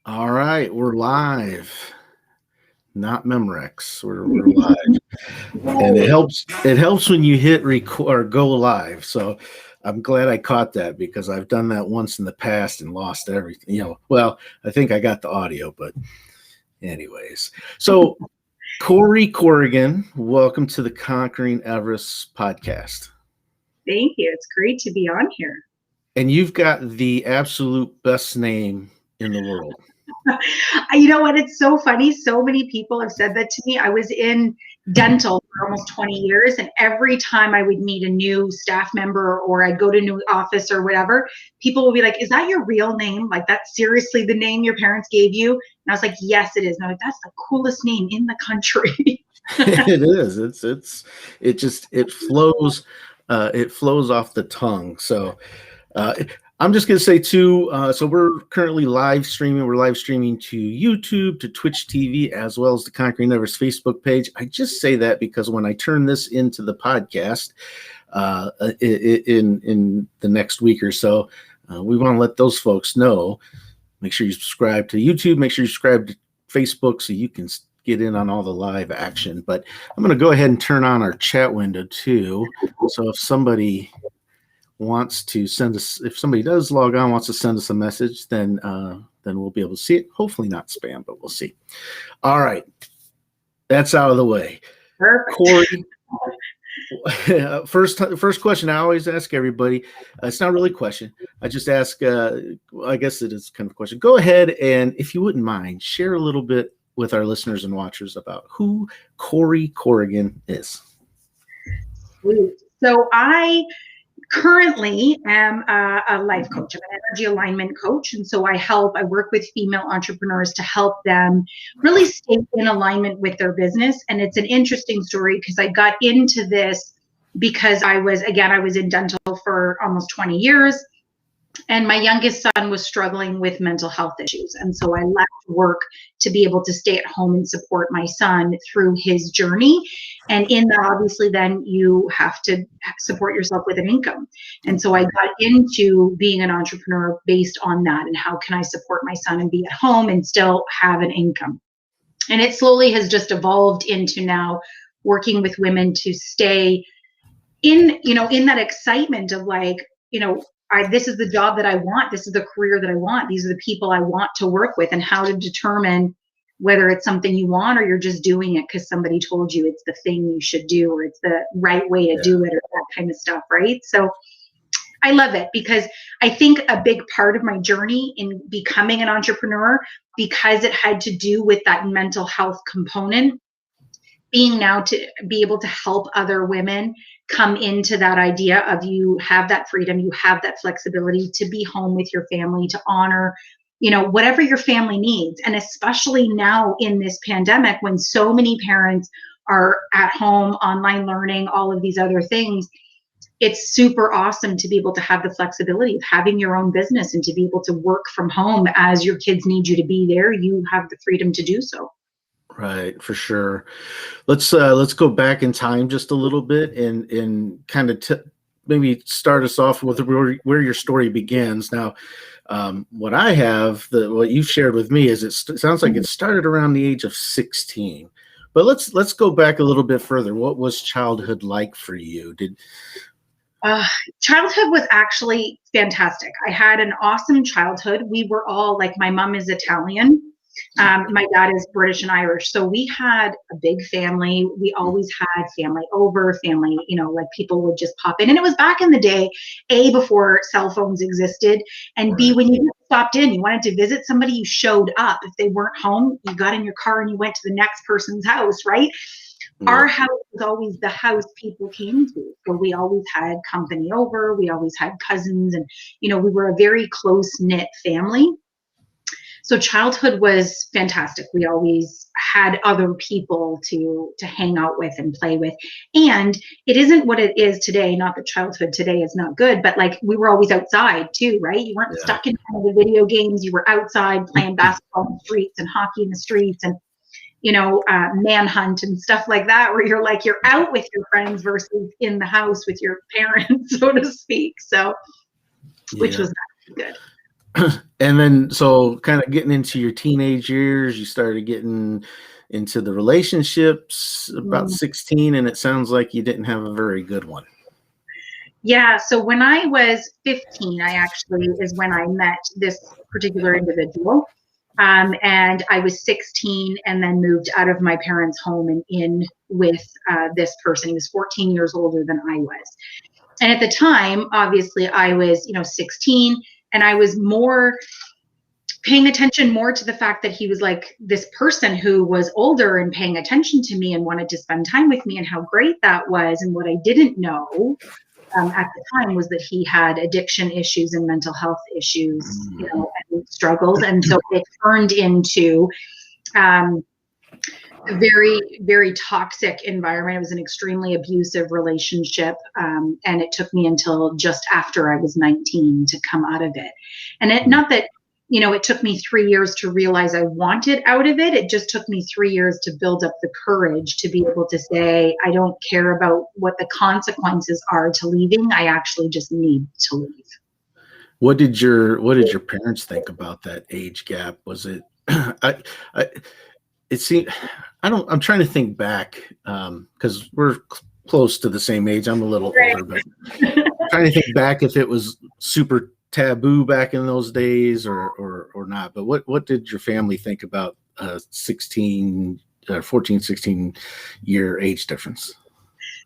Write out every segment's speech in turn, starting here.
All right, we're live. Not Memorex. We're live, and it helps when you hit record or go live. So I'm glad I caught that because I've done that once in the past and lost everything. Well, I think I got the audio, but anyways. So Corrie Corrigan, welcome to the Conquering Everest podcast. Thank you. It's great to be on here. And you've got the absolute best name in the world. You know what? It's so funny. So many people have said that to me. I was in dental for almost 20 years, and every time I would meet a new staff member or I'd go to a new office or whatever, people will be like, "Is that your real name? Like, that's seriously the name your parents gave you?" And I was like, "Yes, it is." And I'm like, "That's the coolest name in the country." It is. It flows. It flows off the tongue. So I'm just going to say too, so we're currently live streaming. We're live streaming to YouTube, to Twitch TV, as well as the Conquering Everest Facebook page. I just say that because when I turn this into the podcast in the next week or so, we want to let those folks know. Make sure you subscribe to YouTube. Make sure you subscribe to Facebook so you can get in on all the live action. But I'm going to go ahead and turn on our chat window too. So if somebody wants to send us, if somebody does log on, wants to send us a message, then we'll be able to see it. Hopefully not spam, but we'll see. All right, that's out of the way. Perfect. Corrie, first question I always ask everybody. It's not really a question. I just ask. I guess it is kind of a question. Go ahead and, if you wouldn't mind, share a little bit with our listeners and watchers about who Corrie Corrigan is. So I currently am a life coach. I'm an energy alignment coach. And so I work with female entrepreneurs to help them really stay in alignment with their business. And it's an interesting story because I got into this because I was in dental for almost 20 years. And my youngest son was struggling with mental health issues. And so I left work to be able to stay at home and support my son through his journey. And in that, obviously, then you have to support yourself with an income. And so I got into being an entrepreneur based on that. And how can I support my son and be at home and still have an income? And it slowly has just evolved into now working with women to stay in that excitement of this is the job that I want. This is the career that I want. These are the people I want to work with, and how to determine whether it's something you want or you're just doing it because somebody told you it's the thing you should do or it's the right way to do it or that kind of stuff, right? So I love it because I think a big part of my journey in becoming an entrepreneur, because it had to do with that mental health component, being now to be able to help other women come into that idea of you have that freedom, you have that flexibility to be home with your family, to honor, whatever your family needs. And especially now in this pandemic, when so many parents are at home, online learning, all of these other things, it's super awesome to be able to have the flexibility of having your own business and to be able to work from home as your kids need you to be there. You have the freedom to do so. Right, for sure. Let's go back in time just a little bit and kind of maybe start us off with where your story begins. Now, what I have, what you've shared with me, is it sounds like it started around the age of 16. But let's go back a little bit further. What was childhood like for you? Childhood was actually fantastic. I had an awesome childhood. We were all my mom is Italian. My dad is British and Irish. So we had a big family. We always had family over, people would just pop in. And it was back in the day, A, before cell phones existed, and B, when you stopped in, you wanted to visit somebody, you showed up. If they weren't home, you got in your car and you went to the next person's house, right? Yeah. Our house was always the house people came to. So we always had company over. We always had cousins. And, we were a very close-knit family. So childhood was fantastic. We always had other people to hang out with and play with. And it isn't what it is today. Not that childhood today is not good, but we were always outside too, right? You weren't stuck in the video games. You were outside playing basketball in the streets and hockey in the streets and, manhunt and stuff like that, where you're out with your friends versus in the house with your parents, so to speak. So, which was good. And then, so kind of getting into your teenage years, you started getting into the relationships about Mm. 16, and it sounds like you didn't have a very good one. Yeah, so when I was 15, I actually is when I met this particular individual. And I was 16 and then moved out of my parents' home and in with this person. He was 14 years older than I was. And at the time, obviously, I was, 16, and I was more paying attention more to the fact that he was like this person who was older and paying attention to me and wanted to spend time with me, and how great that was. And what I didn't know at the time was that he had addiction issues and mental health issues, and struggles. And so it turned into a very, very toxic environment. It was an extremely abusive relationship. And it took me until just after I was 19 to come out of it. And not that, it took me 3 years to realize I wanted out of it. It just took me 3 years to build up the courage to be able to say, I don't care about what the consequences are to leaving. I actually just need to leave. What did your parents think about that age gap? Was it, it seemed, I'm trying to think back, because we're close to the same age. I'm a little older, but I'm trying to think back if it was super taboo back in those days or not. But what did your family think about 14, 16 year age difference?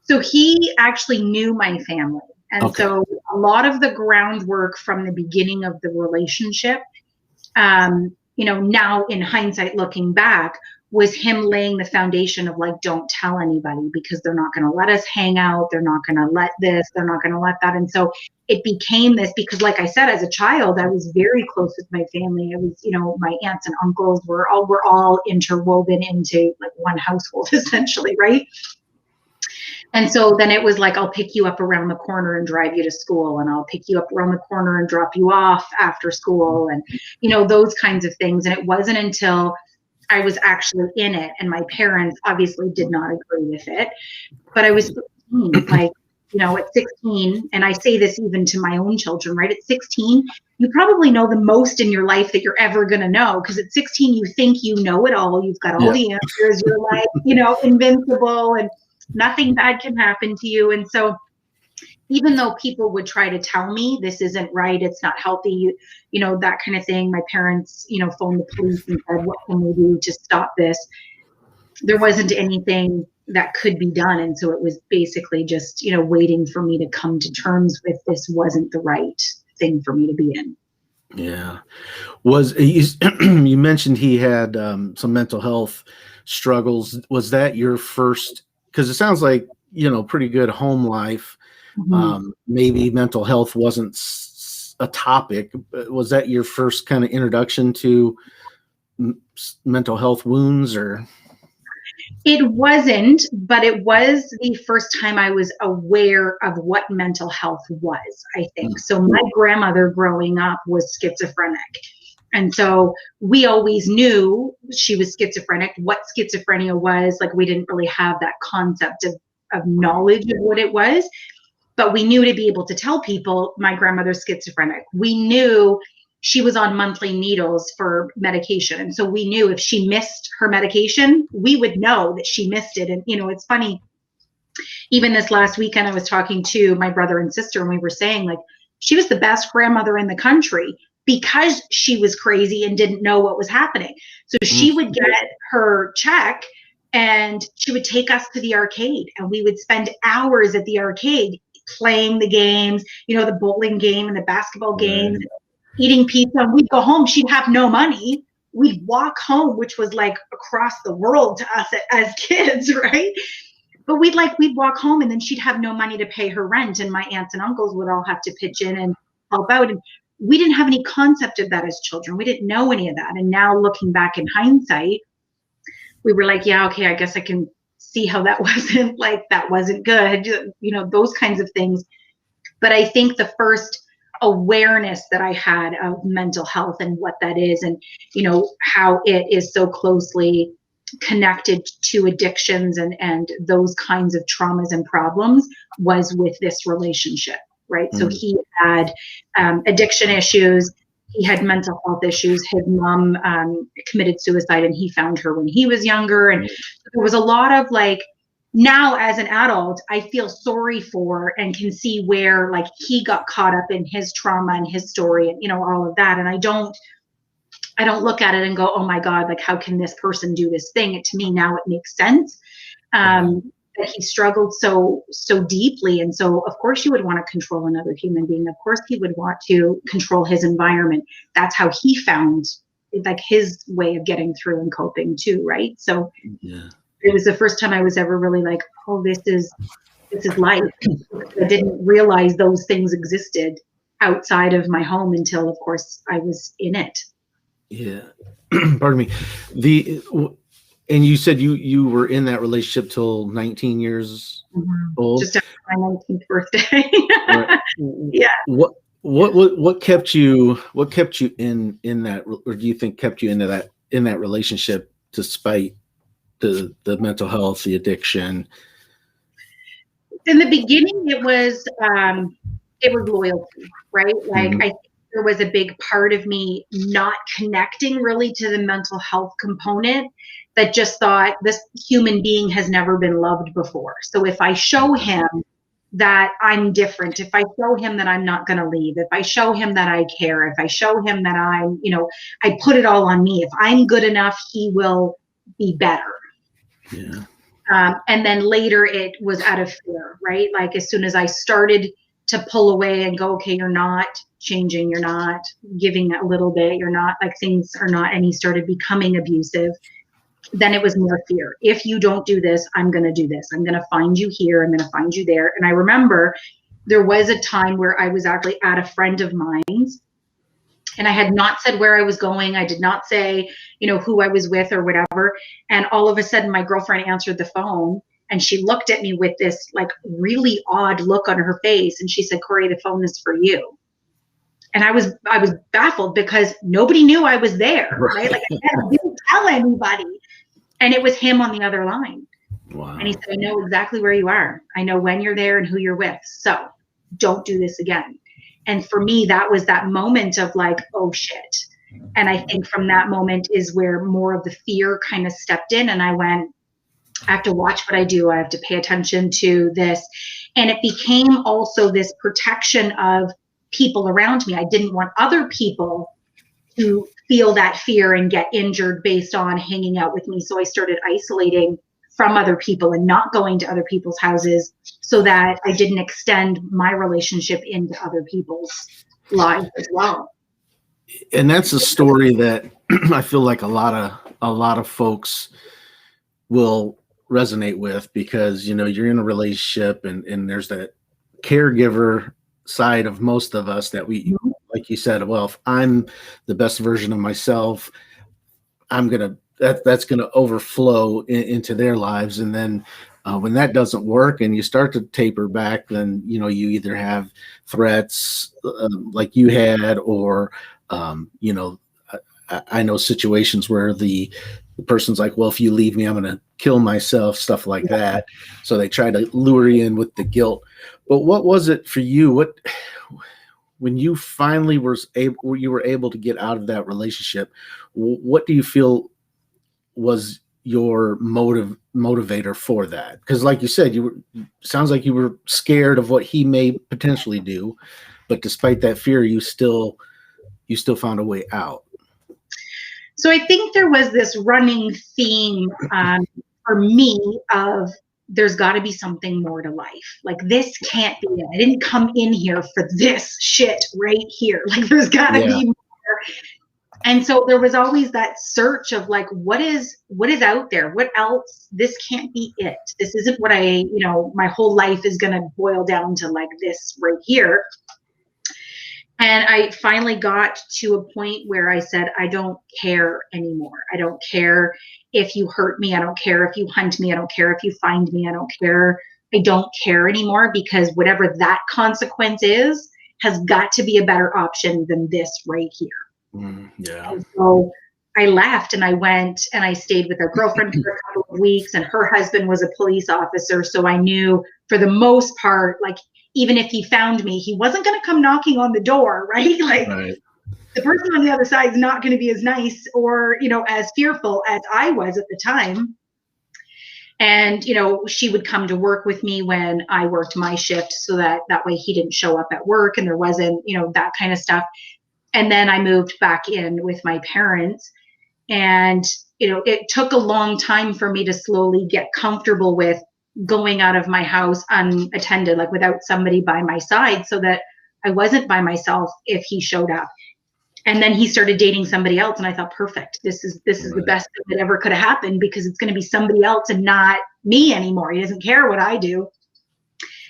So he actually knew my family. And Okay. So a lot of the groundwork from the beginning of the relationship, now in hindsight, looking back, was him laying the foundation of like, don't tell anybody because they're not going to let us hang out. They're not going to let this, they're not going to let that. And so it became this, because like I said, as a child, I was very close with my family. I was, my aunts and uncles were all interwoven into like one household essentially, right? And so then it was like, I'll pick you up around the corner and drive you to school, and I'll pick you up around the corner and drop you off after school, and, those kinds of things. And it wasn't until I was actually in it, and my parents obviously did not agree with it, but I was 16, like, at 16, and I say this even to my own children, right? At 16, you probably know the most in your life that you're ever going to know, because at 16, you think you know it all. You've got all the answers. You're like, invincible, and nothing bad can happen to you. And so even though people would try to tell me this isn't right, it's not healthy, that kind of thing, my parents, phoned the police and said, what can we do to stop this? There wasn't anything that could be done. And so it was basically just, waiting for me to come to terms with this wasn't the right thing for me to be in. Yeah. You mentioned he had some mental health struggles. Was that your first, because it sounds like, pretty good home life. Mm-hmm. Maybe mental health wasn't a topic, but was that your first kind of introduction to mental health wounds, or? It wasn't, but it was the first time I was aware of what mental health was, I think. So my grandmother growing up was schizophrenic. And so we always knew she was schizophrenic. What schizophrenia was, like, we didn't really have that concept of knowledge of what it was. But we knew to be able to tell people my grandmother's schizophrenic. We knew she was on monthly needles for medication. And so we knew if she missed her medication, we would know that she missed it. And, it's funny, even this last weekend, I was talking to my brother and sister, and we were saying, like, she was the best grandmother in the country because she was crazy and didn't know what was happening. So she would get her check and she would take us to the arcade, and we would spend hours at the arcade playing the games, the bowling game and the basketball games, eating pizza. And we'd go home. She'd have no money. We'd walk home, which was like across the world to us as kids, right? But we'd walk home, and then she'd have no money to pay her rent, and my aunts and uncles would all have to pitch in and help out. And we didn't have any concept of that as children. We didn't know any of that. And now looking back in hindsight, we were like, yeah, okay, I guess I can see how that wasn't good, those kinds of things. But I think the first awareness that I had of mental health and what that is, and, how it is so closely connected to addictions and those kinds of traumas and problems, was with this relationship, right? So he had addiction issues. he had mental health issues. His mom committed suicide, and he found her when he was younger. And there was a lot of like, now as an adult, I feel sorry for and can see where like he got caught up in his trauma and his story and, you know, all of that. And I don't look at it and go, oh my God, like how can this person do this thing? To me now it makes sense. That he struggled so deeply. And so of course you would want to control another human being. Of course he would want to control his environment. That's how he found like his way of getting through and coping too, right? So yeah. It was the first time I was ever really like, oh, this is life. I didn't realize those things existed outside of my home until of course I was in it. Yeah. Pardon me. And you said you were in that relationship till 19 years old? Just after my 19th birthday. Right. Yeah. What kept you in that, or do you think kept you in that relationship despite the mental health, the addiction? In the beginning it was loyalty, right? Like I think there was a big part of me not connecting really to the mental health component, that just thought this human being has never been loved before. So if I show him that I'm different, if I show him that I'm not going to leave, if I show him that I care, if I show him that I'm, you know, I put it all on me. If I'm good enough, he will be better. Yeah. And then later it was out of fear, right? Like as soon as I started to pull away and go, okay, you're not changing, you're not giving a little bit, you're not, like things are not, and he started becoming abusive. Then it was more fear. If you don't do this, I'm going to do this. I'm going to find you here. I'm going to find you there. And I remember there was a time where I was actually at a friend of mine's, and I had not said where I was going. I did not say, you know, who I was with or whatever. And all of a sudden my girlfriend answered the phone, and she looked at me with this like really odd look on her face. And she said, Corrie, the phone is for you. And I was baffled because nobody knew I was there, right? Like I didn't tell anybody. And it was him on the other line. Wow. And he said, I know exactly where you are. I know when you're there and who you're with. So don't do this again. And for me, that was that moment of like, oh shit. And I think from that moment is where more of the fear kind of stepped in. And I went, I have to watch what I do. I have to pay attention to this. And it became also this protection of people around me. I didn't want other people to feel that fear and get injured based on hanging out with me. So I started isolating from other people and not going to other people's houses so that I didn't extend my relationship into other people's lives as well. And that's a story that I feel like a lot of folks will resonate with, because, you know, you're in a relationship and there's that caregiver side of most of us that we, like you said, well, if I'm the best version of myself, that's gonna overflow into their lives. And then when that doesn't work and you start to taper back, then, you know, you either have threats like you had, or you know, I know situations where the person's like, well, if you leave me, I'm going to kill myself, stuff like that. So they try to lure you in with the guilt. But what was it for you? When you finally were able to get out of that relationship, what do you feel was your motivator for that? Because like you said, sounds like you were scared of what he may potentially do, but despite that fear, you still found a way out. So I think there was this running theme for me of there's got to be something more to life. Like this can't be it. I didn't come in here for this shit right here. Like there's got to be more. And so there was always that search of like, what is out there? What else? This can't be it. This isn't what my whole life is going to boil down to like this right here. And I finally got to a point where I said, I don't care anymore. I don't care if you hurt me. I don't care if you hunt me. I don't care if you find me. I don't care. I don't care anymore, because whatever that consequence is has got to be a better option than this right here. Yeah. And so I left and I went and I stayed with a girlfriend for a couple of weeks, and her husband was a police officer. So I knew for the most part, like, even if he found me, he wasn't going to come knocking on the door, right? Like, right. the person on the other side is not going to be as nice or, as fearful as I was at the time. And, she would come to work with me when I worked my shift so that way he didn't show up at work and there wasn't, that kind of stuff. And then I moved back in with my parents. And, it took a long time for me to slowly get comfortable with going out of my house unattended, like without somebody by my side, so that I wasn't by myself if he showed up. And then he started dating somebody else, and I thought, perfect. This is the best thing that ever could have happened, because it's going to be somebody else and not me anymore. He doesn't care what I do.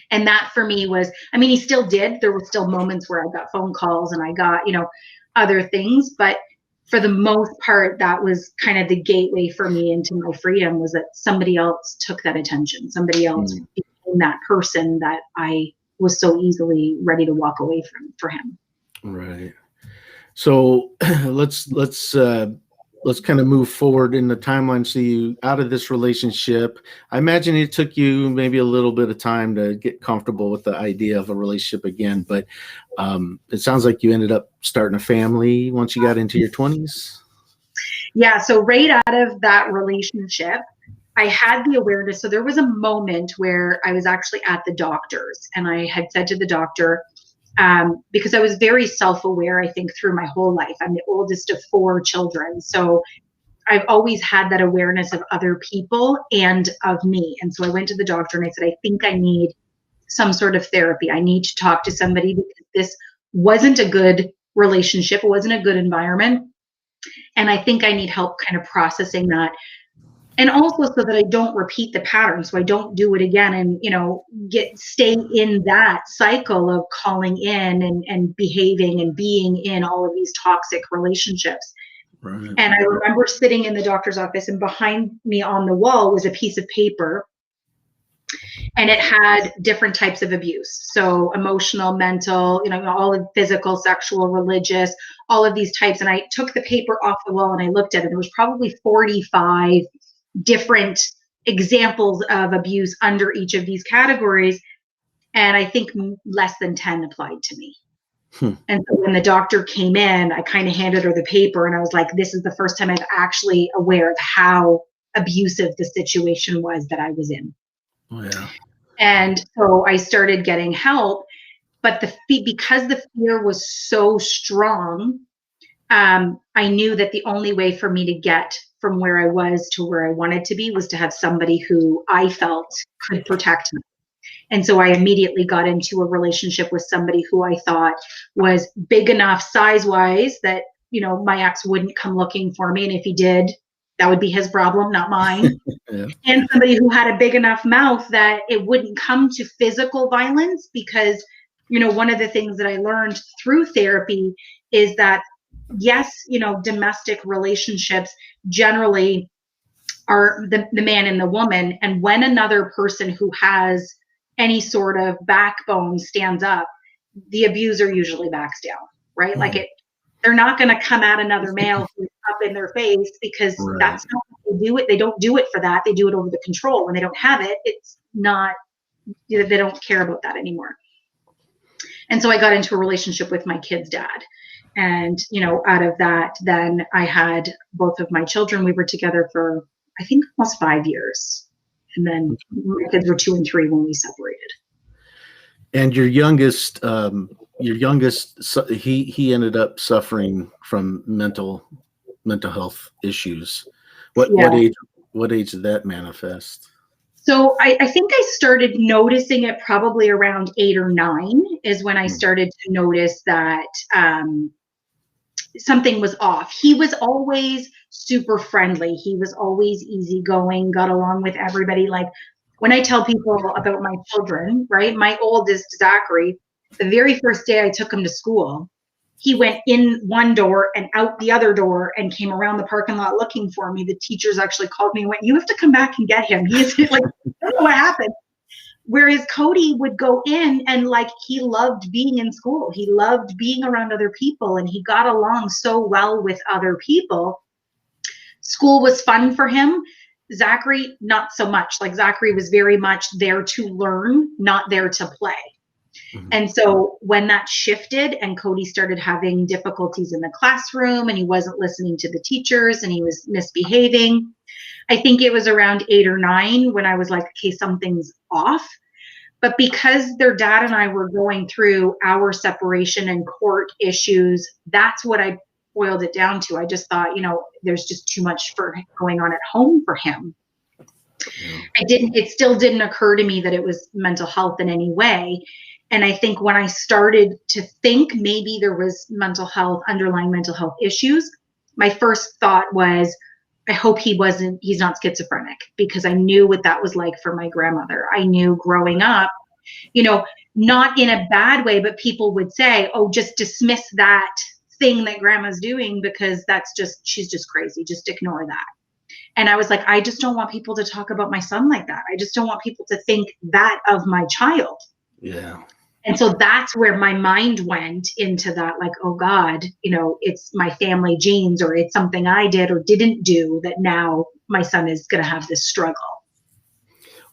And that for me was, he still did. There were still moments where I got phone calls and I got, other things. But for the most part, that was kind of the gateway for me into my freedom, was that somebody else took that attention. Somebody else became that person that I was so easily ready to walk away from for him. Right. So let's kind of move forward in the timeline. So you out of this relationship, I imagine it took you maybe a little bit of time to get comfortable with the idea of a relationship again, but it sounds like you ended up starting a family once you got into your 20s. Yeah. So right out of that relationship, I had the awareness. So there was a moment where I was actually at the doctor's, and I had said to the doctor, because I was very self-aware, I think, through my whole life. I'm the oldest of 4 children. So I've always had that awareness of other people and of me. And so I went to the doctor and I said, I think I need some sort of therapy. I need to talk to somebody, because this wasn't a good relationship. It wasn't a good environment. And I think I need help kind of processing that. And also so that I don't repeat the pattern, so I don't do it again and, stay in that cycle of calling in and behaving and being in all of these toxic relationships. Right. And I remember sitting in the doctor's office, and behind me on the wall was a piece of paper, and it had different types of abuse. So emotional, mental, all of physical, sexual, religious, all of these types. And I took the paper off the wall and I looked at it. There was probably 45 different examples of abuse under each of these categories. And I think less than 10 applied to me. And so when the doctor came in, I kind of handed her the paper and I was like, this is the first time I'm actually aware of how abusive the situation was that I was in. Oh, yeah. And so I started getting help, but because the fear was so strong, I knew that the only way for me to get from where I was to where I wanted to be was to have somebody who I felt could protect me. And so I immediately got into a relationship with somebody who I thought was big enough size-wise that, my ex wouldn't come looking for me. And if he did, that would be his problem, not mine. Yeah. And somebody who had a big enough mouth that it wouldn't come to physical violence, because, one of the things that I learned through therapy is that, yes, domestic relationships generally are the man and the woman. And when another person who has any sort of backbone stands up, the abuser usually backs down, right? Like they're not going to come at another male who's up in their face, because that's not what they do it. They don't do it for that. They do it over the control. When they don't have it, it's not, they don't care about that anymore. And so I got into a relationship with my kid's dad. And, out of that, then I had both of my children. We were together for, I think, almost 5 years. And then my kids were 2 and 3 when we separated. And your youngest, he ended up suffering from mental health issues. What age did that manifest? So I think I started noticing it probably around 8 or 9 is when I started to notice that something was off. He was always super friendly. He was always easygoing, got along with everybody. Like when I tell people about my children, right? My oldest, Zachary, the very first day I took him to school, he went in one door and out the other door and came around the parking lot looking for me. The teachers actually called me and went, you have to come back and get him. He is like, I don't know what happened. Whereas Cody would go in and he loved being in school. He loved being around other people and he got along so well with other people. School was fun for him. Zachary, not so much. Like Zachary was very much there to learn, not there to play. Mhm. And so when that shifted and Cody started having difficulties in the classroom and he wasn't listening to the teachers and he was misbehaving, I think it was around 8 or 9 when I was like, okay, something's off. But because their dad and I were going through our separation and court issues, that's what I boiled it down to. I just thought, there's just too much going on at home for him. Yeah. It still didn't occur to me that it was mental health in any way. And I think when I started to think maybe there was underlying mental health issues, my first thought was, I hope he's not schizophrenic, because I knew what that was like for my grandmother. I knew growing up, not in a bad way, but people would say, oh, just dismiss that thing that grandma's doing because she's just crazy. Just ignore that. And I was like, I just don't want people to talk about my son like that. I just don't want people to think that of my child. Yeah. And so that's where my mind went into that, like, oh God, it's my family genes, or it's something I did or didn't do that now my son is going to have this struggle.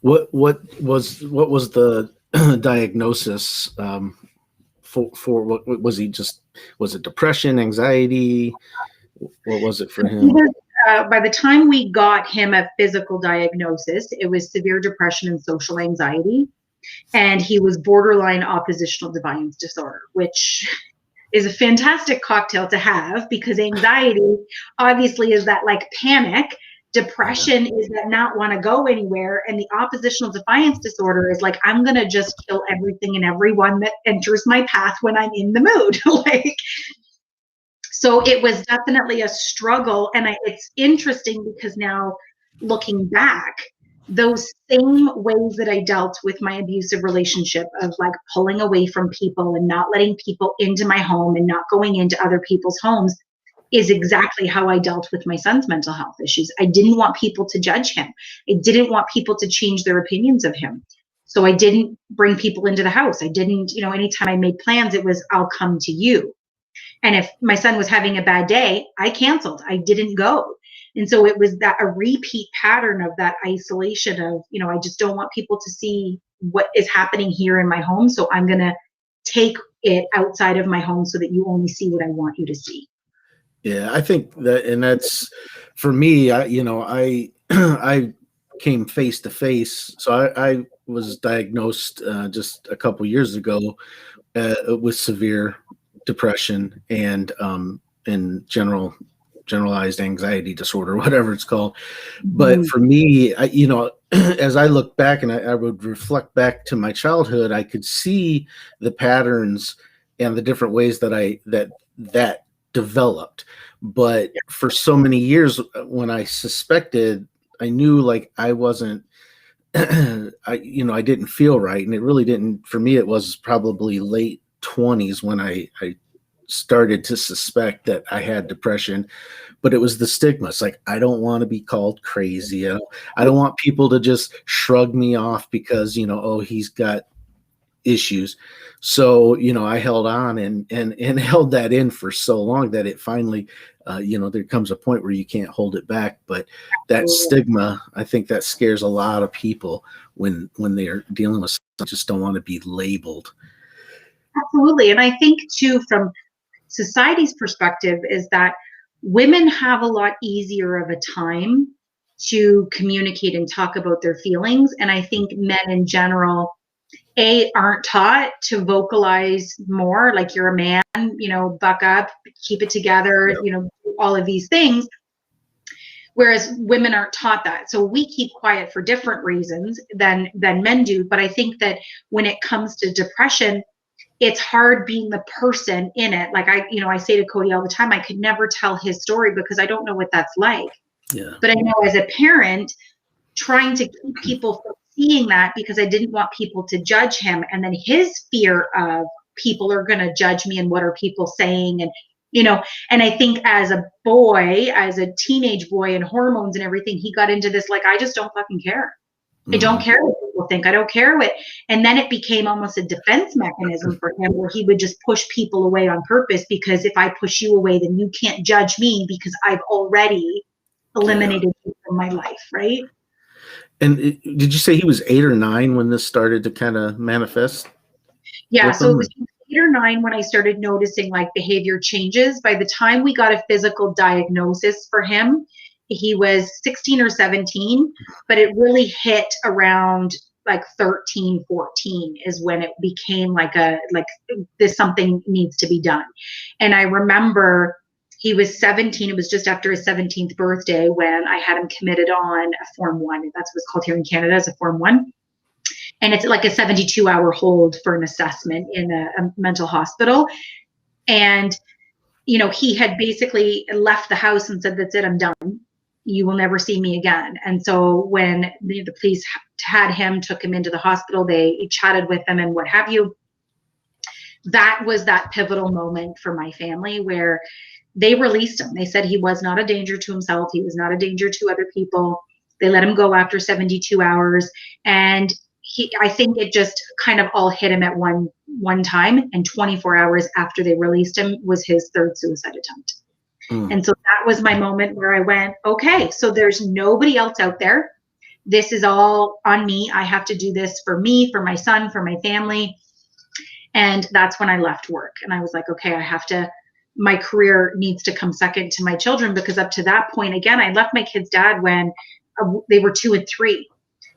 What was the diagnosis for what was he just, was it depression, anxiety? What was it for him? By the time we got him a physical diagnosis, it was severe depression and social anxiety. And he was borderline oppositional defiance disorder, which is a fantastic cocktail to have, because anxiety obviously is that like panic. Depression is that not want to go anywhere. And the oppositional defiance disorder is like, I'm going to just kill everything and everyone that enters my path when I'm in the mood. So it was definitely a struggle. And it's interesting because now looking back, those same ways that I dealt with my abusive relationship of like pulling away from people and not letting people into my home and not going into other people's homes is exactly how I dealt with my son's mental health issues. I didn't want people to judge him. I didn't want people to change their opinions of him. So I didn't bring people into the house. I didn't, anytime I made plans, it was, I'll come to you. And if my son was having a bad day, I canceled. I didn't go. And so it was a repeat pattern of that isolation of, I just don't want people to see what is happening here in my home. So I'm going to take it outside of my home so that you only see what I want you to see. Yeah, I think that, and that's for me, I I came face to face. So I was diagnosed just a couple years ago with severe depression and generalized anxiety disorder, whatever it's called. But for me, as I look back and I would reflect back to my childhood, I could see the patterns and the different ways that developed. But for so many years, when I suspected, I knew like I wasn't, I didn't feel right. And it really didn't, for me, it was probably late 20s when I started to suspect that I had depression. But it was the stigma. It's like, I don't want to be called crazy. I don't want people to just shrug me off because, oh, he's got issues. So, I held on and held that in for so long that it finally, there comes a point where you can't hold it back. But that stigma, I think that scares a lot of people when they're dealing with something, just don't want to be labeled. Absolutely. And I think too, from society's perspective, is that women have a lot easier of a time to communicate and talk about their feelings. And I think men in general, aren't taught to vocalize more, like you're a man, buck up, keep it together, all of these things. Whereas women aren't taught that. So we keep quiet for different reasons than men do. But I think that when it comes to depression, it's hard being the person in it. Like I say to Cody all the time, I could never tell his story because I don't know what that's like. Yeah. But I know as a parent, trying to keep people from seeing that, because I didn't want people to judge him. And then his fear of people are going to judge me and what are people saying. And, and I think as a boy, as a teenage boy and hormones and everything, he got into this, like, I just don't fucking care. I don't care what people think. I don't care what. And then it became almost a defense mechanism for him where he would just push people away on purpose, because if I push you away, then you can't judge me because I've already eliminated you from my life. Right. And did you say he was 8 or 9 when this started to kind of manifest? Yeah, Work so it on was it. 8 or 9 when I started noticing like behavior changes. By the time we got a physical diagnosis for him, he was 16 or 17, but it really hit around like 13, 14 is when it became like this something needs to be done. And I remember he was 17. It was just after his 17th birthday when I had him committed on a Form 1. That's what's called here in Canada as a Form 1, and it's like a 72-hour hold for an assessment in a mental hospital. And he had basically left the house and said, that's it, I'm done, you will never see me again. And so when the police had him, took him into the hospital, they chatted with him and what have you, that was that pivotal moment for my family where they released him. They said he was not a danger to himself, he was not a danger to other people. They let him go after 72 hours. And I think it just kind of all hit him at one time. And 24 hours after they released him was his third suicide attempt. And so that was my moment where I went, okay, so there's nobody else out there. This is all on me. I have to do this for me, for my son, for my family. And that's when I left work. And I was like, okay, my career needs to come second to my children, because up to that point, again, I left my kids' dad when they were 2 and 3.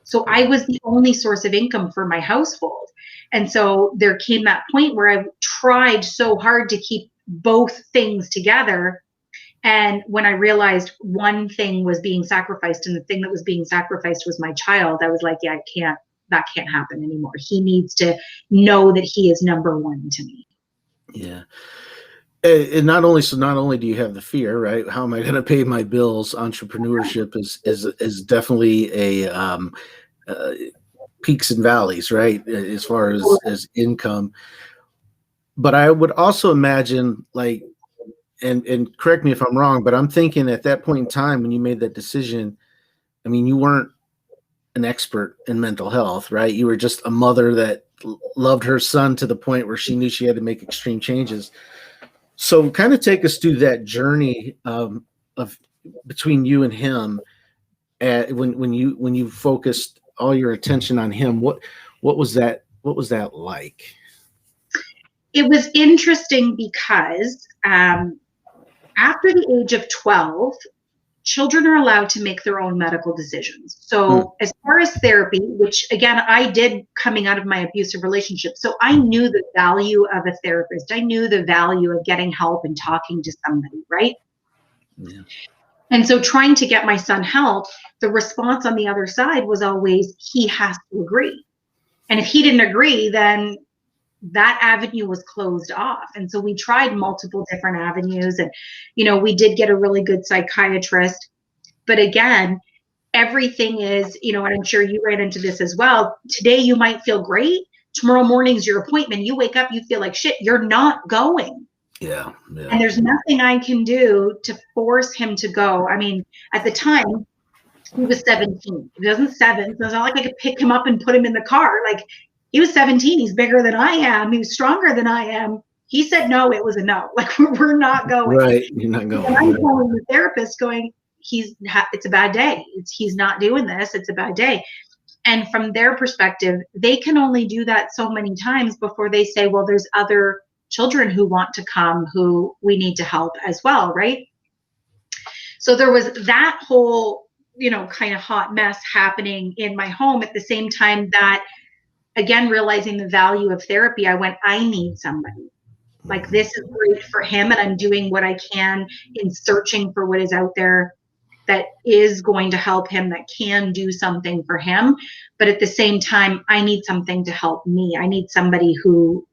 So I was the only source of income for my household. And so there came that point where I tried so hard to keep both things together. And when I realized one thing was being sacrificed and the thing that was being sacrificed was my child, I was like, yeah, that can't happen anymore. He needs to know that he is number one to me. Yeah. And not only do you have the fear, right? How am I going to pay my bills? Entrepreneurship is definitely a peaks and valleys, right? As far as income. But I would also imagine, like, and correct me if I'm wrong, but I'm thinking at that point in time when you made that decision, I mean, you weren't an expert in mental health, right? You were just a mother that loved her son to the point where she knew she had to make extreme changes. So kind of take us through that journey of between you and him, when you focused all your attention on him. What was that like? It was interesting because after the age of 12, children are allowed to make their own medical decisions. So as far as therapy, which again, I did coming out of my abusive relationship. So I knew the value of a therapist. I knew the value of getting help and talking to somebody, right? Yeah. And so trying to get my son help, the response on the other side was always, he has to agree. And if he didn't agree, then that avenue was closed off. And so we tried multiple different avenues, and we did get a really good psychiatrist. But again, everything is, and I'm sure you ran into this as well. Today you might feel great, tomorrow morning's your appointment, you wake up, you feel like shit, you're not going. Yeah. And there's nothing I can do to force him to go. I mean, at the time he was 17. He wasn't 7, so it's not like I could pick him up and put him in the car. Like, he was 17. He's bigger than I am. He was stronger than I am. He said no, it was a no. Like, we're not going. Right, you're not going. And I'm calling the therapist going, it's a bad day. He's not doing this. It's a bad day. And from their perspective, they can only do that so many times before they say, well, there's other children who want to come who we need to help as well, right? So there was that whole, kind of hot mess happening in my home at the same time that, again, realizing the value of therapy, I went, I need somebody. Like, this is great for him, and I'm doing what I can in searching for what is out there that is going to help him, that can do something for him. But at the same time, I need something to help me. I need somebody who,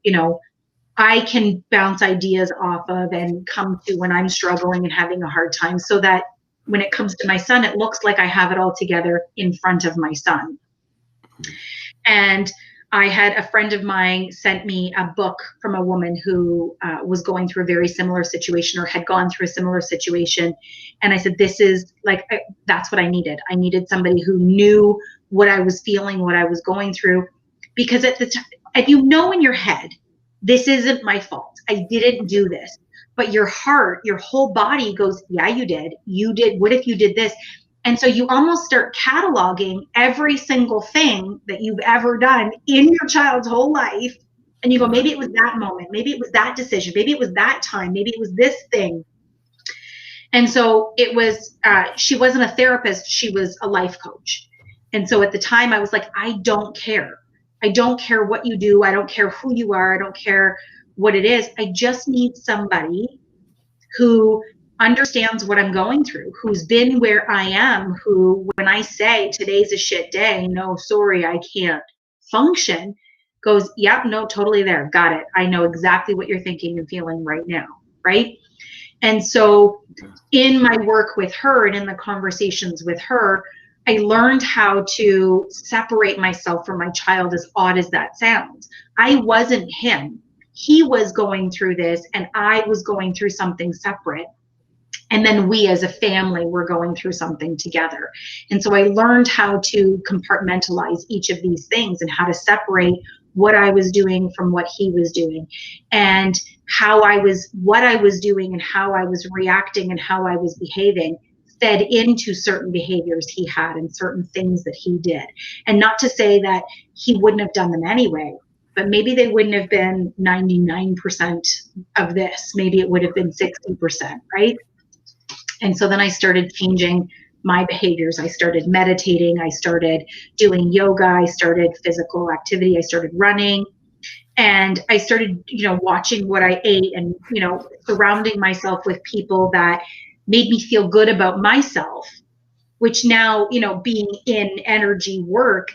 I can bounce ideas off of and come to when I'm struggling and having a hard time, so that when it comes to my son, it looks like I have it all together in front of my son. And I had a friend of mine sent me a book from a woman who was going through a very similar situation, or had gone through a similar situation. And I said, this is like, that's what I needed. I needed somebody who knew what I was feeling, what I was going through. Because at the time, if in your head, this isn't my fault, I didn't do this. But your heart, your whole body goes, yeah, you did. You did. What if you did this? And so you almost start cataloging every single thing that you've ever done in your child's whole life. And you go, maybe it was that moment, maybe it was that decision, maybe it was that time, maybe it was this thing. And so it was, she wasn't a therapist, she was a life coach. And so at the time I was like, I don't care. I don't care what you do. I don't care who you are. I don't care what it is. I just need somebody who understands what I'm going through, who's been where I am, who, when I say today's a shit day, no, sorry, I can't function, goes, yep, no, totally there. Got it. I know exactly what you're thinking and feeling right now. Right. And so in my work with her and in the conversations with her, I learned how to separate myself from my child, as odd as that sounds. I wasn't him. He was going through this and I was going through something separate. And then we as a family were going through something together. And so I learned how to compartmentalize each of these things and how to separate what I was doing from what he was doing, and what I was doing and how I was reacting and how I was behaving fed into certain behaviors he had and certain things that he did. And not to say that he wouldn't have done them anyway, but maybe they wouldn't have been 99% of this. Maybe it would have been 60%, right? And so then I started changing my behaviors. I started meditating. I started doing yoga. I started physical activity. I started running. And I started, watching what I ate and, surrounding myself with people that made me feel good about myself, which now, being in energy work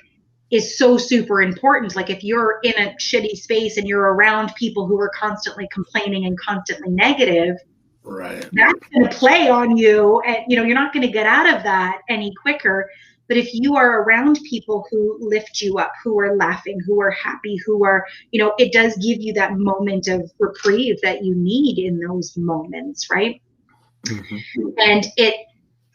is so super important. Like if you're in a shitty space and you're around people who are constantly complaining and constantly negative, right, that's going to play on you, and you're not going to get out of that any quicker. But if you are around people who lift you up, who are laughing, who are happy, who are, it does give you that moment of reprieve that you need in those moments, right? Mm-hmm. And it,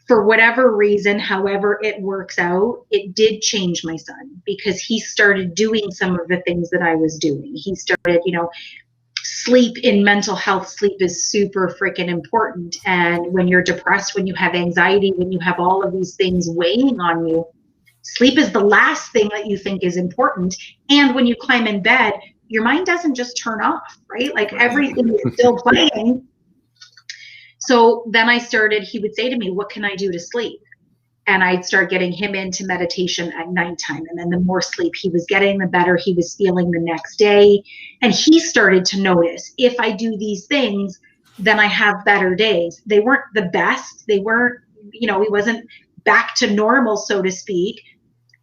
for whatever reason, however it works out, it did change my son, because he started doing some of the things that I was doing. He started, sleep in mental health, sleep is super freaking important. And when you're depressed, when you have anxiety, when you have all of these things weighing on you, sleep is the last thing that you think is important. And when you climb in bed, your mind doesn't just turn off, right? Like everything is still playing. So then he would say to me, what can I do to sleep? And I'd start getting him into meditation at nighttime. And then the more sleep he was getting, the better he was feeling the next day. And he started to notice, if I do these things, then I have better days. They weren't the best. They weren't, he wasn't back to normal, so to speak,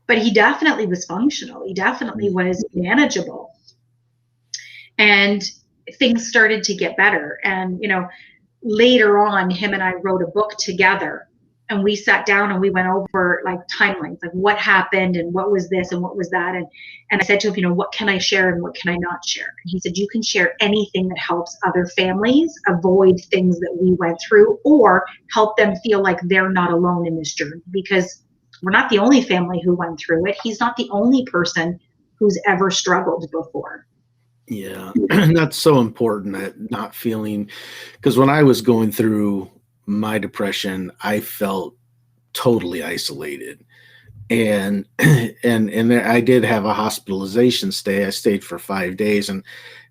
but he definitely was functional. He definitely was manageable. And things started to get better. And, later on, him and I wrote a book together. And we sat down and we went over like timelines, like what happened and what was this and what was that. And I said to him, what can I share and what can I not share? And he said, you can share anything that helps other families avoid things that we went through, or help them feel like they're not alone in this journey, because we're not the only family who went through it. He's not the only person who's ever struggled before. Yeah, that's so important, that not feeling, because when I was going through my depression, I felt totally isolated, and I did have a hospitalization stay. I stayed for 5 days, and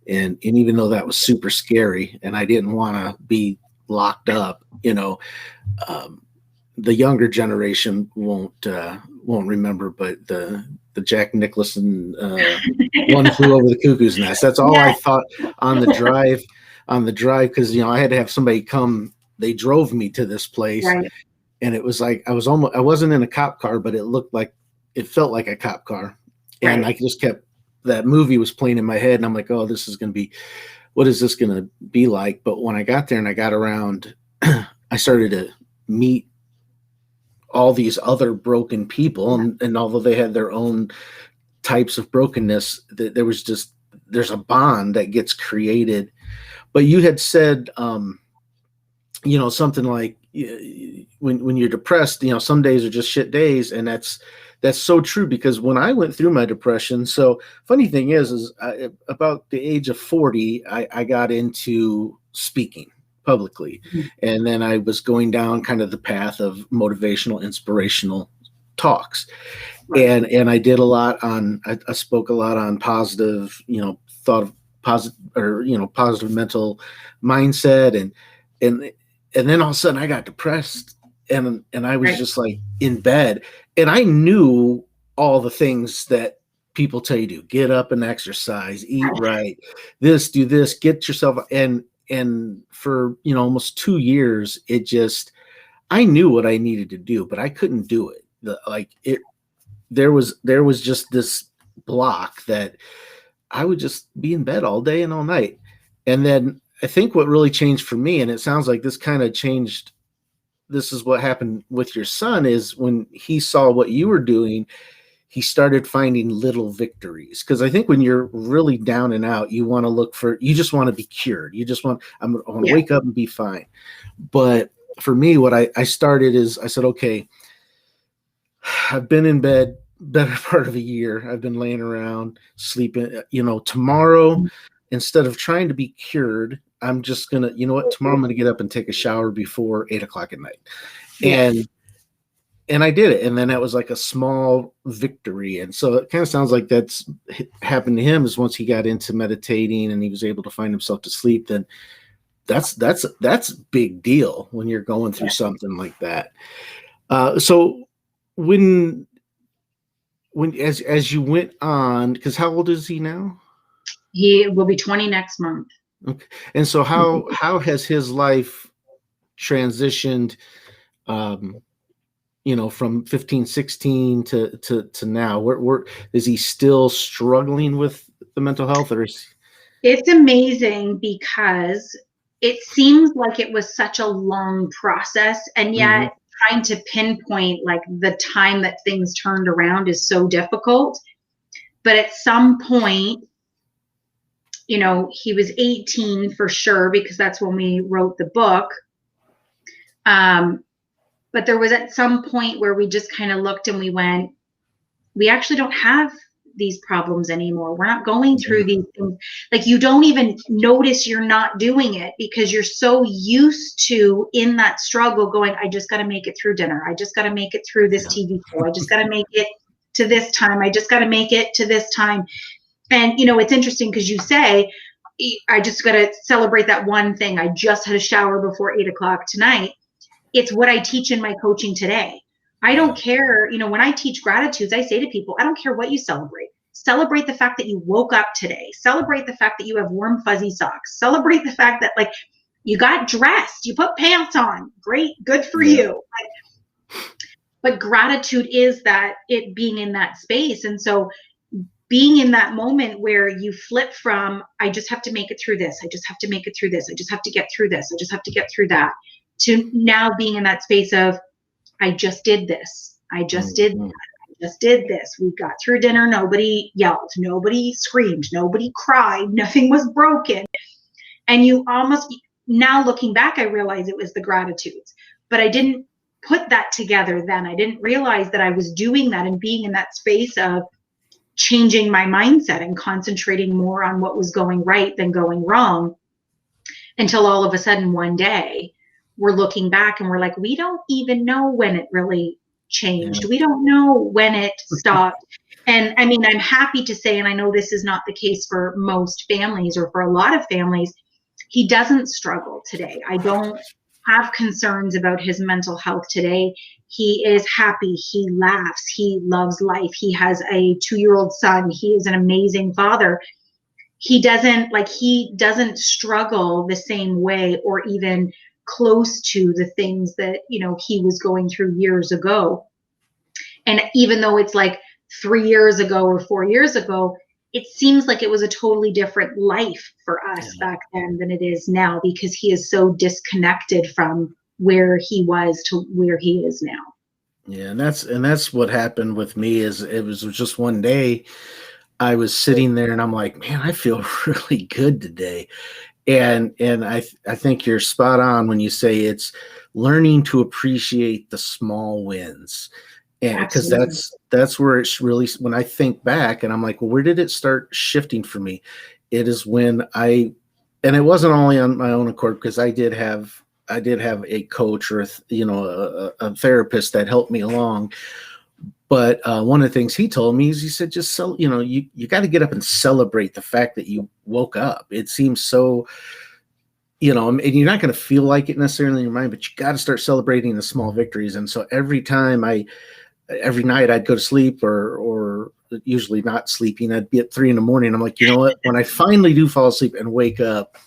even though that was super scary, and I didn't want to be locked up, the younger generation won't remember, but the Jack Nicholson One Flew Over the Cuckoo's Nest. That's all I thought on the drive, because I had to have somebody come. They drove me to this place, right. And it was like I wasn't in a cop car, but it felt like a cop car, right. And I just kept, that movie was playing in my head, and I'm like, oh, this is going to be, what is this going to be like? But when I got there and I got around, I started to meet all these other broken people, and although they had their own types of brokenness, there's a bond that gets created. But you had said, something like, when you're depressed, some days are just shit days, and that's so true, because when I went through my depression, so funny thing is about the age of 40, I got into speaking publicly. And then I was going down kind of the path of motivational, inspirational talks. Right. And I did a lot on, I spoke a lot on positive, thought of positive, or positive mental mindset, and then all of a sudden I got depressed, and I was Right. just like in bed, and I knew all the things that people tell you to do: get up and exercise, eat right, this, do this, get yourself, and for almost 2 years, I knew what I needed to do, but I couldn't do it. There was just this block that I would just be in bed all day and all night. And then I think what really changed for me, and it sounds like this kind of changed, this is what happened with your son, is when he saw what you were doing, he started finding little victories. Because I think when you're really down and out, you just want to be cured. I want to wake up and be fine. But for me, what I started is, I said, okay, I've been in bed better part of a year. I've been laying around sleeping. Tomorrow, instead of trying to be cured, I'm just gonna, tomorrow I'm gonna get up and take a shower before 8 o'clock at night. Yes. And I did it. And then that was like a small victory. And so it kind of sounds like that's happened to him, is once he got into meditating and he was able to find himself to sleep, then that's big deal when you're going through something like that. So when as you went on, because how old is he now? He will be 20 next month. Okay. And so how has his life transitioned, from 15, 16 to now? Where is he still struggling with the mental health, or is... It's amazing because it seems like it was such a long process, and yet trying to pinpoint like the time that things turned around is so difficult. But at some point, he was 18 for sure, because that's when we wrote the book. But there was at some point where we just kind of looked and we went, we actually don't have these problems anymore. We're not going through these things. Like, you don't even notice you're not doing it because you're so used to, in that struggle, going, I just got to make it through dinner. I just got to make it through this TV show. I just got to make it to this time. I just got to make it to this time. And, it's interesting because you say, I just got to celebrate that one thing. I just had a shower before 8 o'clock tonight. It's what I teach in my coaching today. I don't care, when I teach gratitudes, I say to people, I don't care what you celebrate. Celebrate the fact that you woke up today. Celebrate the fact that you have warm, fuzzy socks. Celebrate the fact that, like, you got dressed, you put pants on. Great, good for you. But gratitude is that, it being in that space. And so being in that moment where you flip from, I just have to make it through this. I just have to make it through this. I just have to get through this. I just have to get through that. To now being in that space of, I just did this. I just did that. I just did this. We got through dinner. Nobody yelled. Nobody screamed. Nobody cried. Nothing was broken. And you almost, now looking back, I realize it was the gratitudes. But I didn't put that together then. I didn't realize that I was doing that and being in that space of changing my mindset and concentrating more on what was going right than going wrong, until all of a sudden one day, we're looking back and we're like, we don't even know when it really changed. We don't know when it stopped. And I mean, I'm happy to say, and I know this is not the case for most families or for a lot of families, he doesn't struggle today. I don't have concerns about his mental health today. He is happy. He laughs. He loves life. He has a 2-year-old son. He is an amazing father. He doesn't struggle the same way, or even close to the things that, he was going through years ago. And even though it's like 3 years ago or 4 years ago, it seems like it was a totally different life for us back then than it is now, because he is so disconnected from where he was to where he is now. Yeah, and that's what happened with me. Is it was just one day I was sitting there and I'm like, man, I feel really good today. And I think you're spot on when you say it's learning to appreciate the small wins. And because that's where it's really, when I think back and I'm like, well, where did it start shifting for me? It is when and it wasn't only on my own accord, because I did have a coach or a therapist that helped me along. But one of the things he told me is he said, just you got to get up and celebrate the fact that you woke up. It seems so, and you're not going to feel like it necessarily in your mind, but you got to start celebrating the small victories. And so every night I'd go to sleep or usually not sleeping, I'd be at 3 a.m. I'm like, you know what, when I finally do fall asleep and wake up,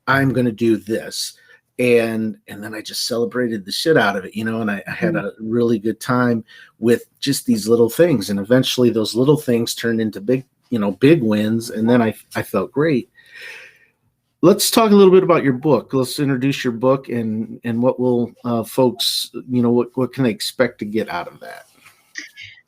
I'm going to do this. And then I just celebrated the shit out of it, and I had a really good time with just these little things. And eventually those little things turned into big wins. And then I felt great. Let's talk a little bit about your book. Let's introduce your book and what will folks, what can they expect to get out of that?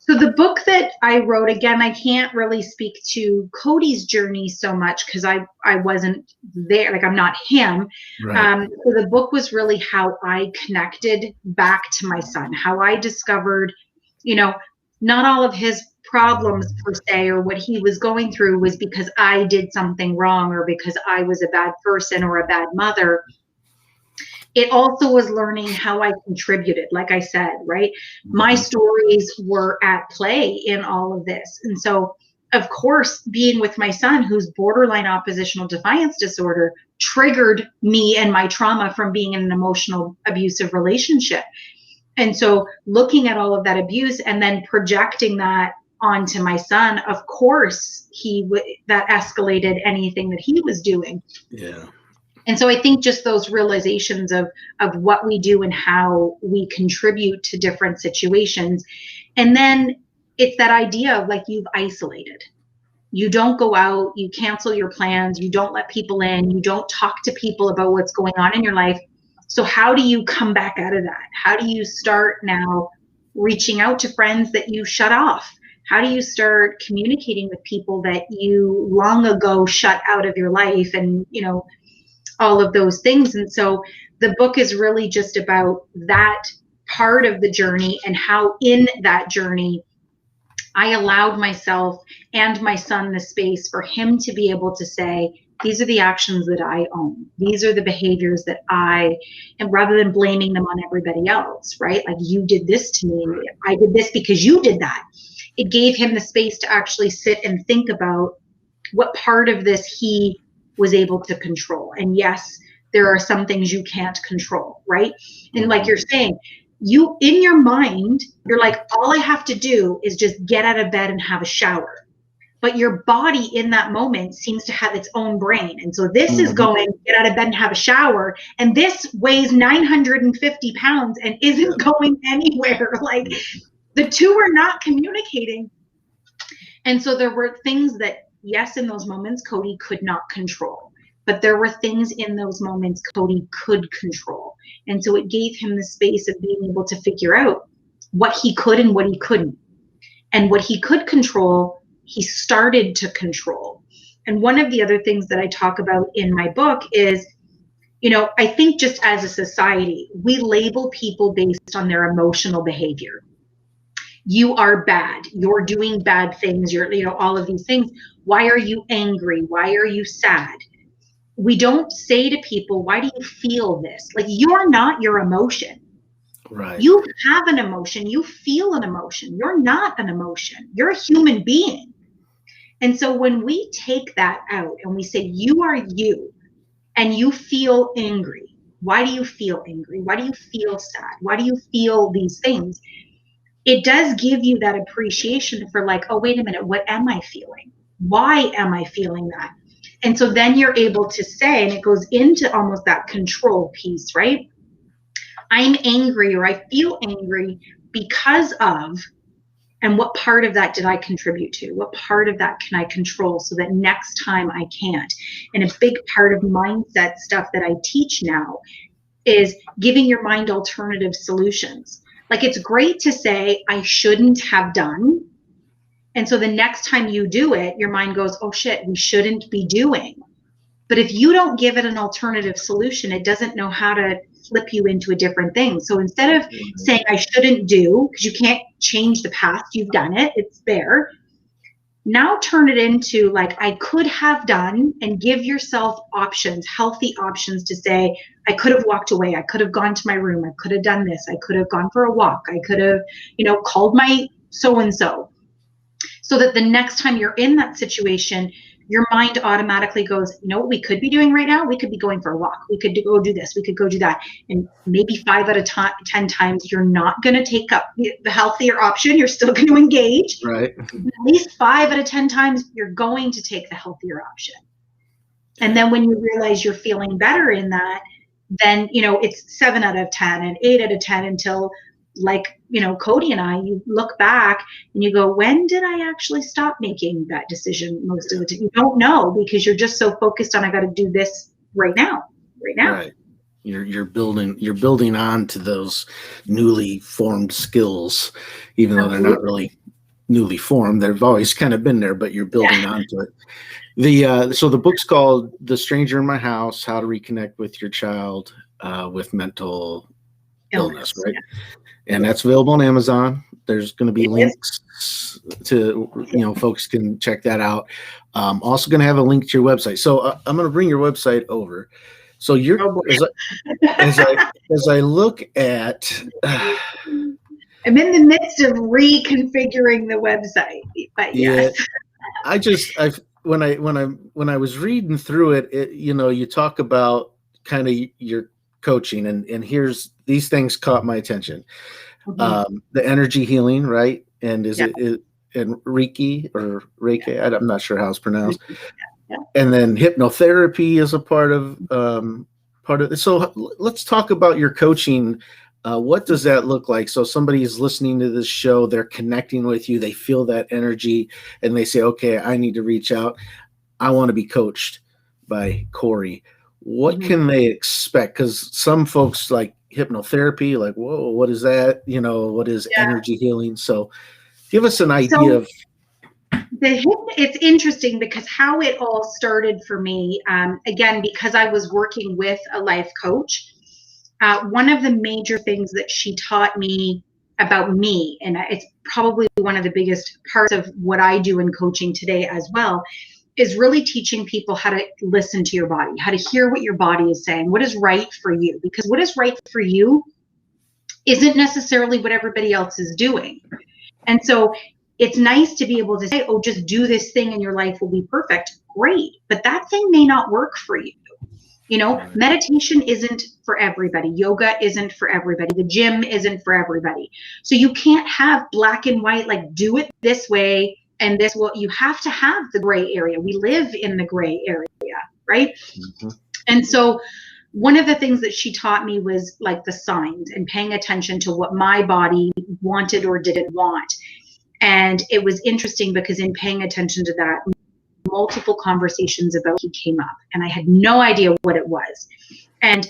So the book that I wrote, again, I can't really speak to Cody's journey so much because I wasn't there, like I'm not him. Right. So the book was really how I connected back to my son, how I discovered, not all of his problems per se, or what he was going through was because I did something wrong or because I was a bad person or a bad mother. It also was learning how I contributed, like I said, right? My stories were at play in all of this. And so, of course, being with my son, who's borderline oppositional defiance disorder, triggered me and my trauma from being in an emotional abusive relationship. And so looking at all of that abuse and then projecting that onto my son, of course, that escalated anything that he was doing. Yeah. And so I think just those realizations of what we do and how we contribute to different situations. And then it's that idea of like you've isolated. You don't go out, you cancel your plans, you don't let people in, you don't talk to people about what's going on in your life. So how do you come back out of that? How do you start now reaching out to friends that you shut off? How do you start communicating with people that you long ago shut out of your life and, all of those things? And so the book is really just about that part of the journey and how in that journey I allowed myself and my son the space for him to be able to say, these are the actions that I own. These are the behaviors that and rather than blaming them on everybody else, right? Like you did this to me, I did this because you did that. It gave him the space to actually sit and think about what part of this he was able to control. And yes, there are some things you can't control, right? And like you're saying, you in your mind, you're like, all I have to do is just get out of bed and have a shower. But your body in that moment seems to have its own brain. And so this is going, get out of bed and have a shower. And this weighs 950 pounds and isn't going anywhere. Like the two are not communicating. And so there were things that, yes, in those moments, Cody could not control. But there were things in those moments Cody could control. And so it gave him the space of being able to figure out what he could and what he couldn't. And what he could control, he started to control. And one of the other things that I talk about in my book is, I think just as a society, we label people based on their emotional behavior. You are bad. You're doing bad things. You're, all of these things. Why are you angry? Why are you sad? We don't say to people, why do you feel this? Like you're not your emotion. Right. You have an emotion. You feel an emotion. You're not an emotion. You're a human being. And so when we take that out and we say, you are you and you feel angry. Why do you feel angry? Why do you feel sad? Why do you feel these things? It does give you that appreciation for like, oh, wait a minute, what am I feeling? Why am I feeling that? And so then you're able to say, and it goes into almost that control piece, right? I'm angry or I feel angry because of, and what part of that did I contribute to? What part of that can I control so that next time I can't? And a big part of mindset stuff that I teach now is giving your mind alternative solutions. Like it's great to say, I shouldn't have done. And so the next time you do it, your mind goes, oh shit, we shouldn't be doing. But if you don't give it an alternative solution, it doesn't know how to flip you into a different thing. So instead of saying I shouldn't do, because you can't change the past, you've done it, it's there. Now turn it into like I could have done, and give yourself options, healthy options to say, I could have walked away. I could have gone to my room. I could have done this. I could have gone for a walk. I could have, called my so and so that the next time you're in that situation, your mind automatically goes, you know what we could be doing right now? We could be going for a walk. We could go do this. We could go do that. And maybe 5 out of 10 times, you're not going to take up the healthier option. You're still going to engage. Right. At least 5 out of 10 times, you're going to take the healthier option. And then when you realize you're feeling better in that, then, you know, it's 7 out of 10 and 8 out of 10 until, like, you know, Cody and I, you look back and you go, when did I actually stop making that decision? Most of the time you don't know, because you're just so focused on, I got to do this right now. Right. You're building on to those newly formed skills, even though they're not really newly formed. They've always kind of been there, but you're building onto it. So the book's called The Stranger in My House: How to Reconnect with Your Child with Mental Illness, right? And that's available on Amazon. There's going to be links to, you know, folks can check that out. Also going to have a link to your website. So I'm going to bring your website over. So you're, as I look at, I'm in the midst of reconfiguring the website, but yes. When I was reading through it, you know, you talk about kind of your coaching, and here's these things caught my attention. The energy healing, right? And is it and Reiki or Reiki? Yeah. I'm not sure how it's pronounced. Yeah. And then hypnotherapy is a part of it. So let's talk about your coaching. What does that look like? So somebody is listening to this show, they're connecting with you, they feel that energy, and they say, okay, I need to reach out. I want to be coached by Corrie. What can they expect? Because some folks like hypnotherapy, like, whoa, what is that? You know, what is energy healing? So give us an idea of. It's interesting because how it all started for me, again, because I was working with a life coach, one of the major things that she taught me about me, and it's probably one of the biggest parts of what I do in coaching today as well, is really teaching people how to listen to your body, how to hear what your body is saying, what is right for you. Because what is right for you isn't necessarily what everybody else is doing. And so it's nice to be able to say, oh, just do this thing and your life will be perfect. Great. But that thing may not work for you. You know, meditation isn't for everybody. Yoga isn't for everybody. The gym isn't for everybody. So you can't have black and white, like do it this way and this. Well, you have to have the gray area. We live in the gray area, right? And so one of the things that she taught me was like the signs and paying attention to what my body wanted or didn't want. And it was interesting because in paying attention to that, multiple conversations about it came up, and I had no idea what it was. And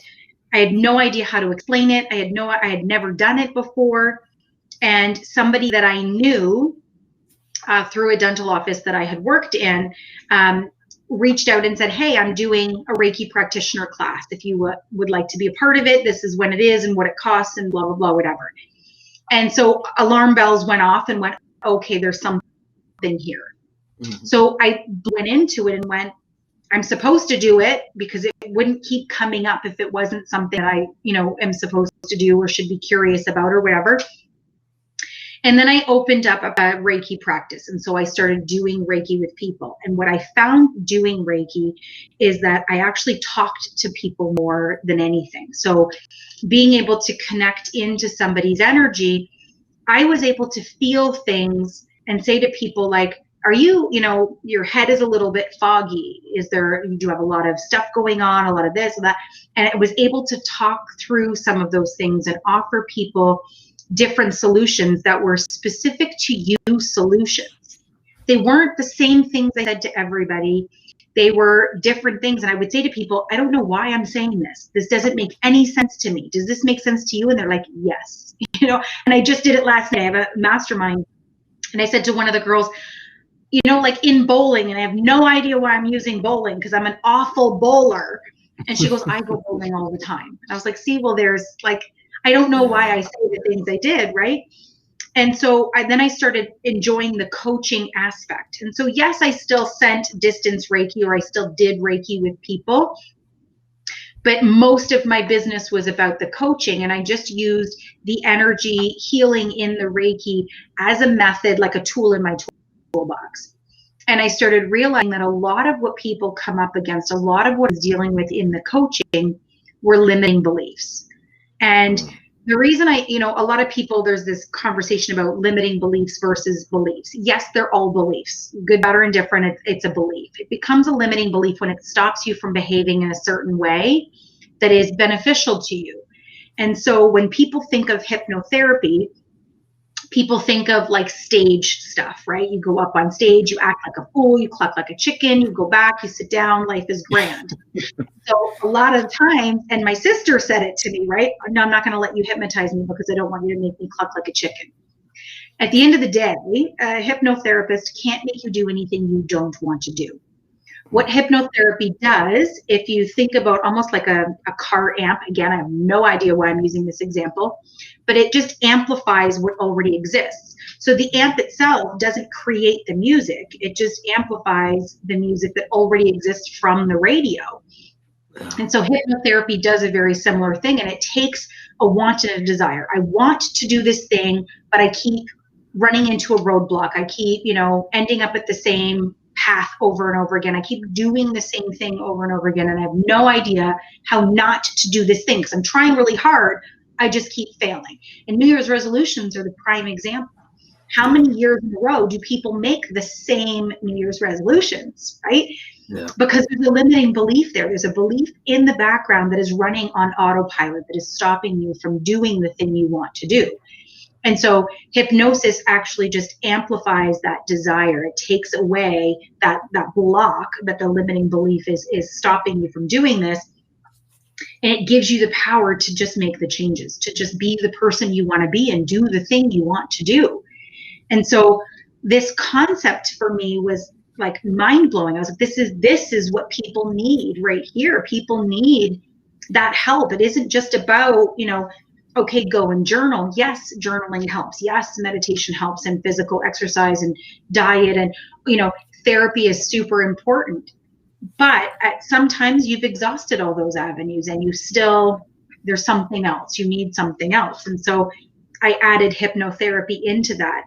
I had no idea how to explain it. I had never done it before. And somebody that I knew through a dental office that I had worked in reached out and said, hey, I'm doing a Reiki practitioner class. If you would like to be a part of it, this is when it is and what it costs and blah, blah, blah, whatever. And so alarm bells went off and went, okay, there's something here. So I went into it and went, I'm supposed to do it because it wouldn't keep coming up if it wasn't something that I, you know, am supposed to do or should be curious about or whatever. And then I opened up a Reiki practice. And so I started doing Reiki with people. And what I found doing Reiki is that I actually talked to people more than anything. So being able to connect into somebody's energy, I was able to feel things and say to people like, are you, you know, your head is a little bit foggy. You do have a lot of stuff going on, a lot of this and that. And I was able to talk through some of those things and offer people different solutions that were specific to you solutions. They weren't the same things I said to everybody. They were different things. And I would say to people, I don't know why I'm saying this. This doesn't make any sense to me. Does this make sense to you? And they're like, yes. You know, and I just did it last night. I have a mastermind. And I said to one of the girls, you know, like in bowling, and I have no idea why I'm using bowling because I'm an awful bowler. And she goes, I go bowling all the time. And I was like, see, well, there's like, I don't know why I say the things I did, right? And so then I started enjoying the coaching aspect. And so, yes, I still sent distance Reiki, or I still did Reiki with people. But most of my business was about the coaching, and I just used the energy healing in the Reiki as a method, like a tool in my toolbox. And I started realizing that a lot of what people come up against, a lot of what I was dealing with in the coaching were limiting beliefs. And the reason a lot of people, there's this conversation about limiting beliefs versus beliefs. Yes, they're all beliefs, good, bad, or indifferent. It's a belief. It becomes a limiting belief when it stops you from behaving in a certain way that is beneficial to you. And so when people think of hypnotherapy, people think of like stage stuff, right? You go up on stage, you act like a fool, you cluck like a chicken, you go back, you sit down, life is grand. So a lot of times, and my sister said it to me, right? No, I'm not going to let you hypnotize me because I don't want you to make me cluck like a chicken. At the end of the day, a hypnotherapist can't make you do anything you don't want to do. What hypnotherapy does, if you think about almost like a car amp, again, I have no idea why I'm using this example, but it just amplifies what already exists. So the amp itself doesn't create the music, it just amplifies the music that already exists from the radio. And so hypnotherapy does a very similar thing, and it takes a want and a desire. I want to do this thing, but I keep running into a roadblock. I keep, ending up at the same path over and over again. I keep doing the same thing over and over again, and I have no idea how not to do this thing because I'm trying really hard. I just keep failing. And New Year's resolutions are the prime example. How many years in a row do people make the same New Year's resolutions, right? Yeah. Because there's a limiting belief there. There's a belief in the background that is running on autopilot that is stopping you from doing the thing you want to do. And so hypnosis actually just amplifies that desire. It takes away that block that the limiting belief is stopping you from doing this. And it gives you the power to just make the changes, to just be the person you want to be and do the thing you want to do. And so this concept for me was like mind-blowing. I was like, this is what people need right here. People need that help. It isn't just about, okay, go and journal. Yes, journaling helps. Yes, meditation helps, and physical exercise and diet and, therapy is super important. But sometimes you've exhausted all those avenues and there's something else. You need something else. And so I added hypnotherapy into that.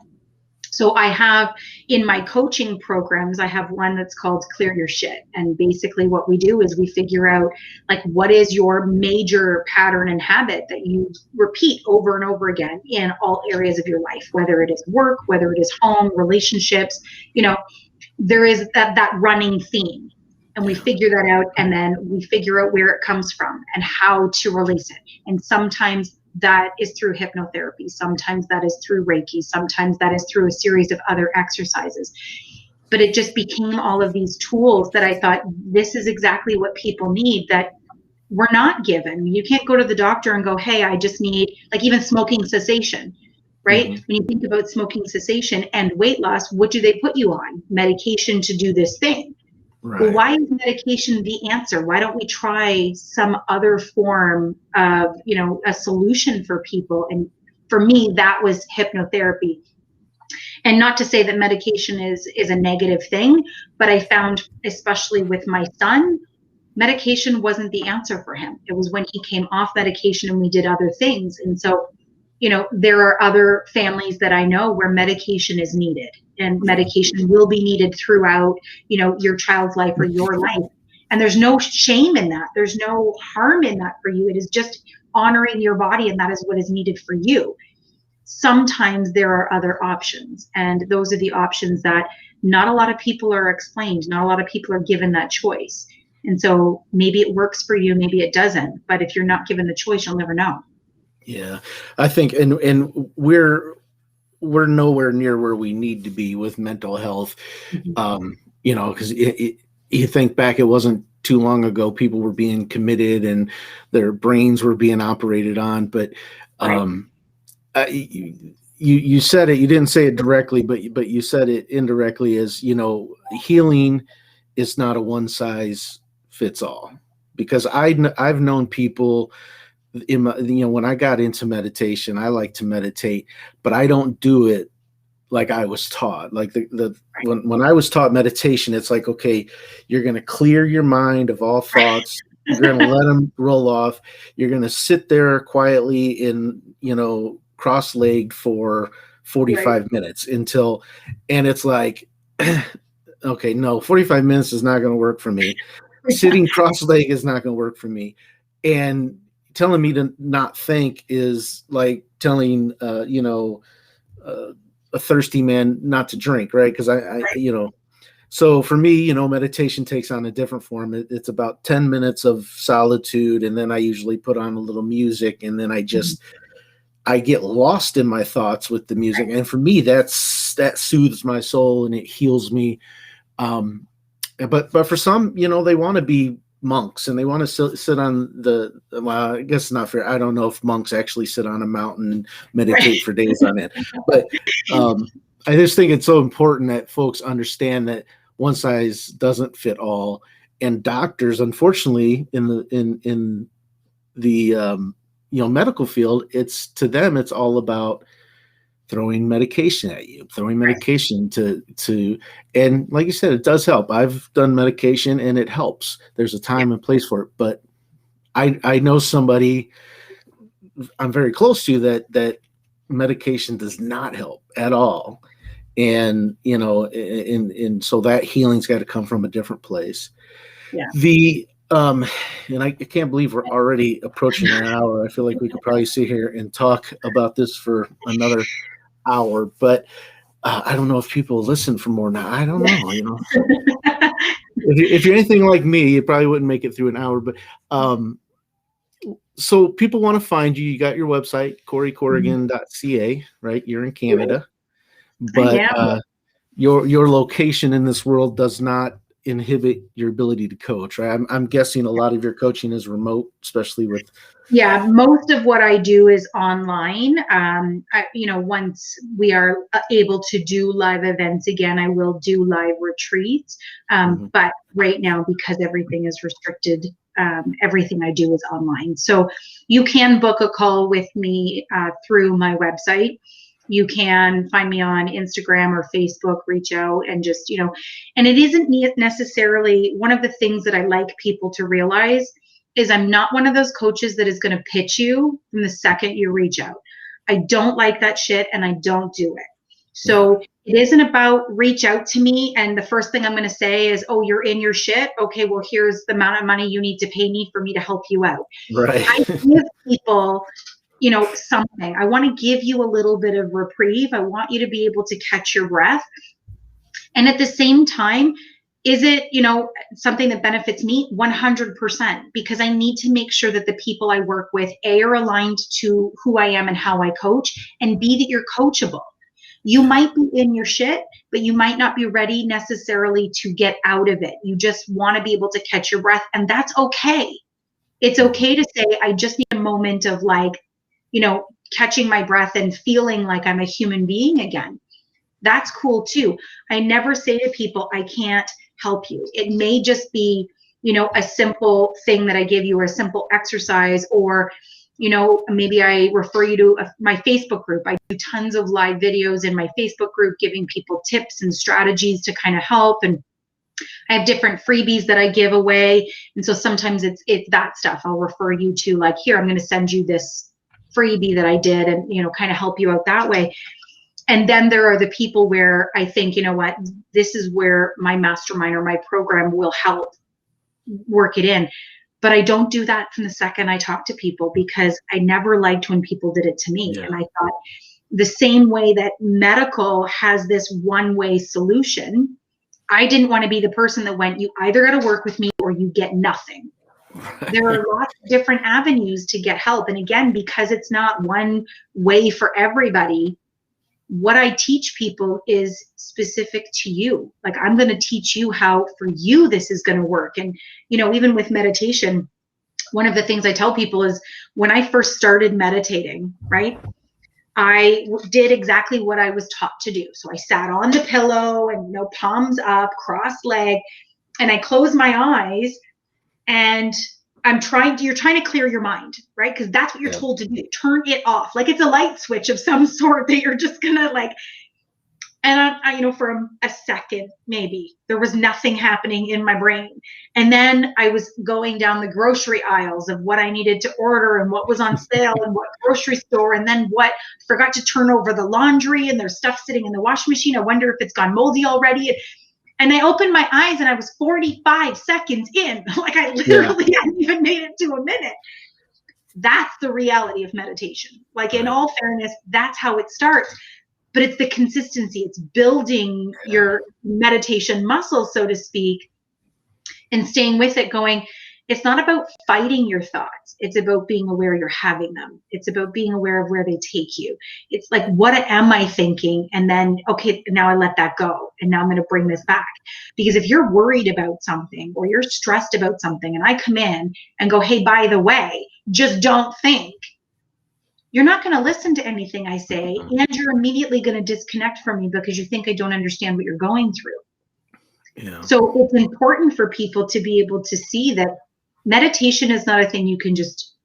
So I have in my coaching programs, I have one that's called Clear Your Shit. And basically what we do is we figure out like what is your major pattern and habit that you repeat over and over again in all areas of your life, whether it is work, whether it is home, relationships, there is that running theme. And we figure that out, and then we figure out where it comes from and how to release it. And sometimes that is through hypnotherapy. Sometimes that is through Reiki. Sometimes that is through a series of other exercises. But it just became all of these tools that I thought, this is exactly what people need that we're not given. You can't go to the doctor and go, hey, I just need, like even smoking cessation, right? Mm-hmm. When you think about smoking cessation and weight loss, what do they put you on? Medication to do this thing. Right. Well, why is medication the answer? Why don't we try some other form of, a solution for people? And for me, that was hypnotherapy. And not to say that medication is a negative thing, but I found, especially with my son, medication wasn't the answer for him. It was when he came off medication and we did other things. And so, there are other families that I know where medication is needed, and medication will be needed throughout, your child's life or your life. And there's no shame in that. There's no harm in that for you. It is just honoring your body, and that is what is needed for you. Sometimes there are other options, and those are the options that not a lot of people are explained. Not a lot of people are given that choice. And so maybe it works for you, maybe it doesn't. But if you're not given the choice, you'll never know. Yeah, I think, and we're nowhere near where we need to be with mental health. Mm-hmm. Because you think back, it wasn't too long ago, people were being committed and their brains were being operated on. But you said it, you didn't say it directly, but you said it indirectly as, healing is not a one size fits all, because I've known people in my, when I got into meditation, I like to meditate, but I don't do it like I was taught. Like when I was taught meditation, it's like, okay, you're going to clear your mind of all thoughts You're going to let them roll off. You're going to sit there quietly in, cross-legged for 45 minutes until, and it's like, okay, no, 45 minutes is not going to work for me. Sitting cross-legged is not going to work for me. And telling me to not think is like telling, a thirsty man not to drink, right? Because so for me, meditation takes on a different form. It's about 10 minutes of solitude, and then I usually put on a little music, and then I get lost in my thoughts with the music. And for me, that soothes my soul and it heals me. But for some, they want to be monks and they want to sit on well, I guess it's not fair. I don't know if monks actually sit on a mountain and meditate for days on end, but I just think it's so important that folks understand that one size doesn't fit all. And doctors, unfortunately, in the medical field, to them it's all about throwing medication at you, throwing medication to, and like you said, it does help. I've done medication and it helps. There's a time and place for it, but I know somebody I'm very close to that medication does not help at all. And, and so that healing's got to come from a different place. Yeah. And I can't believe we're already approaching an hour. I feel like we could probably sit here and talk about this for another hour, but I don't know if people listen for more now. I don't know, if you're anything like me, you probably wouldn't make it through an hour, but, so people want to find you. You got your website, corriecorrigan.ca, right? You're in Canada, but your location in this world does not inhibit your ability to coach, right? I'm guessing a lot of your coaching is remote, especially with. Yeah, most of what I do is online. Once we are able to do live events again, I will do live retreats. But right now, because everything is restricted, everything I do is online. So you can book a call with me through my website. You can find me on Instagram or Facebook, reach out and just, and it isn't necessarily one of the things that I like people to realize is I'm not one of those coaches that is going to pitch you from the second you reach out. I don't like that shit and I don't do it. So it isn't about reach out to me and the first thing I'm going to say is, oh, you're in your shit. Okay, well, here's the amount of money you need to pay me for me to help you out. Right. I give people, something. I want to give you a little bit of reprieve. I want you to be able to catch your breath. And at the same time, is it, something that benefits me? 100%, because I need to make sure that the people I work with, A, are aligned to who I am and how I coach, and B, that you're coachable. You might be in your shit, but you might not be ready necessarily to get out of it. You just want to be able to catch your breath, and that's okay. It's okay to say, I just need a moment of catching my breath and feeling like I'm a human being again. That's cool too. I never say to people, I can't help you. It may just be, a simple thing that I give you or a simple exercise, or, maybe I refer you to my Facebook group. I do tons of live videos in my Facebook group, giving people tips and strategies to kind of help. And I have different freebies that I give away. And so sometimes it's that stuff. I'll refer you to here, I'm going to send you this freebie that I did and, kind of help you out that way. And then there are the people where I think, this is where my mastermind or my program will help work it in. But I don't do that from the second I talk to people, because I never liked when people did it to me. Yeah. And I thought the same way that medical has this one-way solution, I didn't want to be the person that went, you either got to work with me or you get nothing. Right. There are lots of different avenues to get help. And again, because it's not one way for everybody, what I teach people is specific to you. I'm going to teach you how for you this is going to work. And, even with meditation, one of the things I tell people is when I first started meditating, right, I did exactly what I was taught to do. So I sat on the pillow and palms up, crossed leg, and I closed my eyes and you're trying to clear your mind, right? Because that's what you're told to do. Turn it off. It's a light switch of some sort that you're just gonna And for a second, maybe there was nothing happening in my brain. And then I was going down the grocery aisles of what I needed to order and what was on sale and what grocery store. And then forgot to turn over the laundry and there's stuff sitting in the washing machine. I wonder if it's gone moldy already. And I opened my eyes and I was 45 seconds in. Like I literally hadn't even made it to a minute. That's the reality of meditation. Like in all fairness, that's how it starts. But it's the consistency. It's building your meditation muscle, so to speak, and staying with it, going, it's not about fighting your thoughts. It's about being aware you're having them. It's about being aware of where they take you. It's like, what am I thinking? And then, okay, now I let that go. And now I'm going to bring this back. Because if you're worried about something or you're stressed about something and I come in and go, hey, by the way, just don't think, you're not going to listen to anything I say, and you're immediately going to disconnect from me because you think I don't understand what you're going through. Yeah. So it's important for people to be able to see that meditation is not a thing you can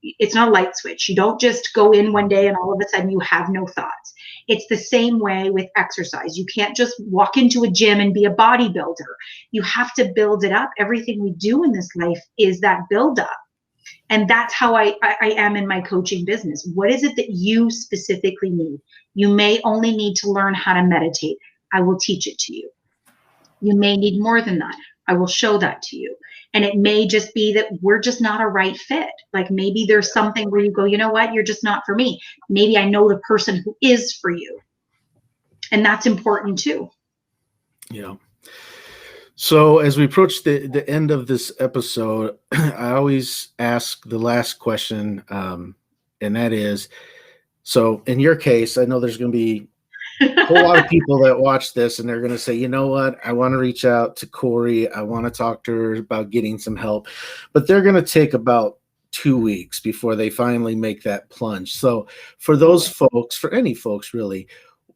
it's not a light switch. You don't just go in one day and all of a sudden you have no thoughts. It's the same way with exercise. You can't just walk into a gym and be a bodybuilder. You have to build it up. Everything we do in this life is that build up. And that's how I am in my coaching business. What is it that you specifically need? You may only need to learn how to meditate. I will teach it to you. You may need more than that. I will show that to you. And it may just be that we're just not a right fit. Like maybe there's something where you go, you know what? You're just not for me. Maybe I know the person who is for you. And that's important too. Yeah. So as we approach the end of this episode, I always ask the last question, and that is, so in your case, I know there's going to be a whole lot of people that watch this and they're going to say, you know what, I want to reach out to Corrie. I want to talk to her about getting some help, but they're going to take about 2 weeks before they finally make that plunge. So for those folks, for any folks really,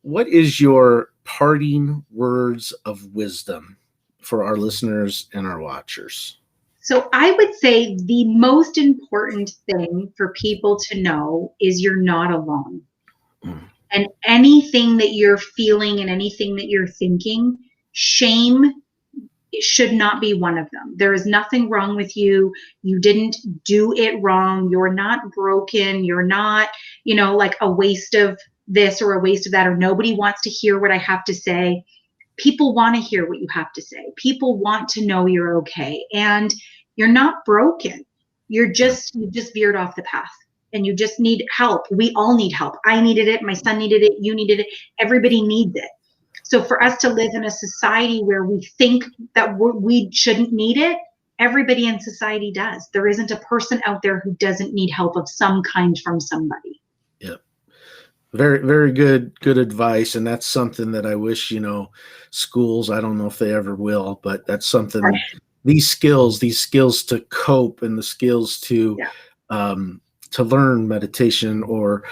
what is your parting words of wisdom for our listeners and our watchers? So I would say the most important thing for people to know is you're not alone. And anything that you're feeling and anything that you're thinking, shame should not be one of them. There is nothing wrong with you. You didn't do it wrong. You're not broken. You're not, like a waste of this or a waste of that, or nobody wants to hear what I have to say. People want to hear what you have to say. People want to know you're okay. And you're not broken. You just veered off the path and you just need help. We all need help. I needed it. My son needed it. You needed it. Everybody needs it. So for us to live in a society where we think that we shouldn't need it, everybody in society does. There isn't a person out there who doesn't need help of some kind from somebody. Yep. Very, very good advice. And that's something that I wish, schools, I don't know if they ever will, but that's something, right. These skills to cope and the skills to learn meditation or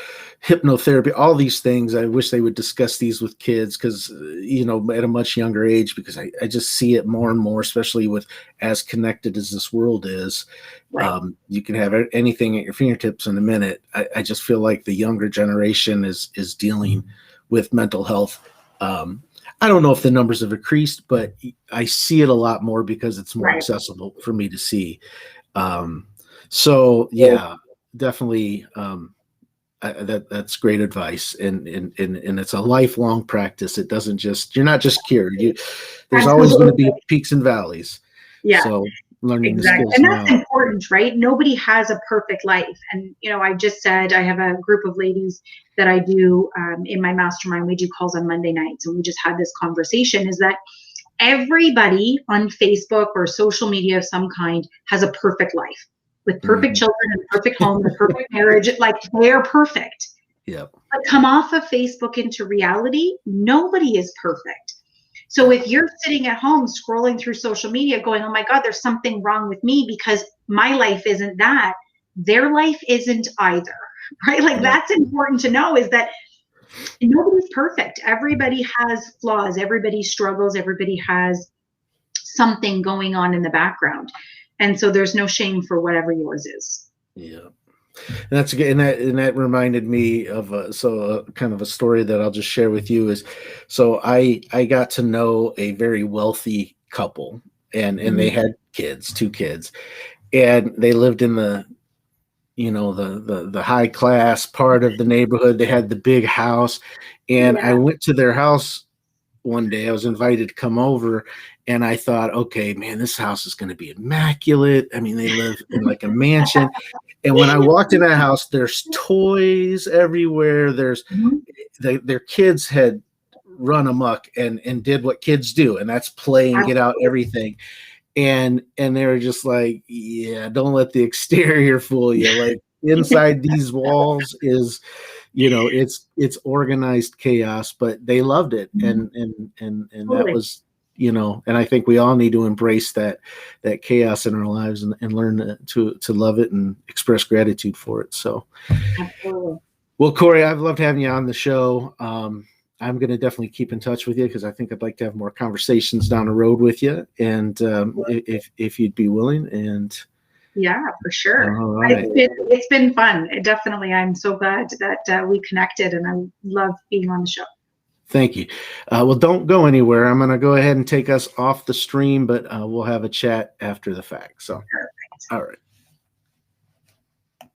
hypnotherapy, all these things. I wish they would discuss these with kids because, at a much younger age, because I just see it more and more, especially with as connected as this world is. Right. You can have anything at your fingertips in a minute. I just feel like the younger generation is dealing with mental health. I don't know if the numbers have increased, but I see it a lot more because it's more accessible for me to see. Definitely. That's great advice. And it's a lifelong practice. It doesn't you're not just cured. There's always going to be peaks and valleys. Yeah. So learning exactly. the skills and that's now important, right? Nobody has a perfect life. And, I just said, I have a group of ladies that I do in my mastermind. We do calls on Monday nights. And we just had this conversation is that everybody on Facebook or social media of some kind has a perfect life with perfect children and perfect home and perfect marriage. Like they're perfect. Yeah. But come off of Facebook into reality, nobody is perfect. So if you're sitting at home scrolling through social media going, oh my God, there's something wrong with me because my life isn't that, their life isn't either, right? Like that's important to know is that nobody's perfect. Everybody has flaws. Everybody struggles. Everybody has something going on in the background. And so there's no shame for whatever yours is. Yeah. And that's good. And that reminded me of kind of a story that I'll just share with you is, so I got to know a very wealthy couple, and they Mhm. had kids, 2 kids, and they lived in the high class part of the neighborhood. They had the big house, and I Yeah. went to their house one day. I was invited to come over, and I thought, okay, man, this house is going to be immaculate. I mean, they live in like a mansion. And when I walked in that house, there's toys everywhere. Mhm. Their kids had run amok and did what kids do, and that's play and get out Absolutely. everything. And they were just like, yeah, don't let the exterior fool you. Like inside these walls is, it's organized chaos, but they loved it. Mhm. And that Totally. was, and I think we all need to embrace that chaos in our lives and learn to love it and express gratitude for it. So, Absolutely. well, Corey, I've loved having you on the show. I'm going to definitely keep in touch with you because I think I'd like to have more conversations down the road with you. And if you'd be willing, and Yeah, for sure. all It's right. been fun. Definitely. I'm so glad that we connected, and I love being on the show. Thank you. Well, don't go anywhere. I'm going to go ahead and take us off the stream, but we'll have a chat after the fact. So, Perfect. all right.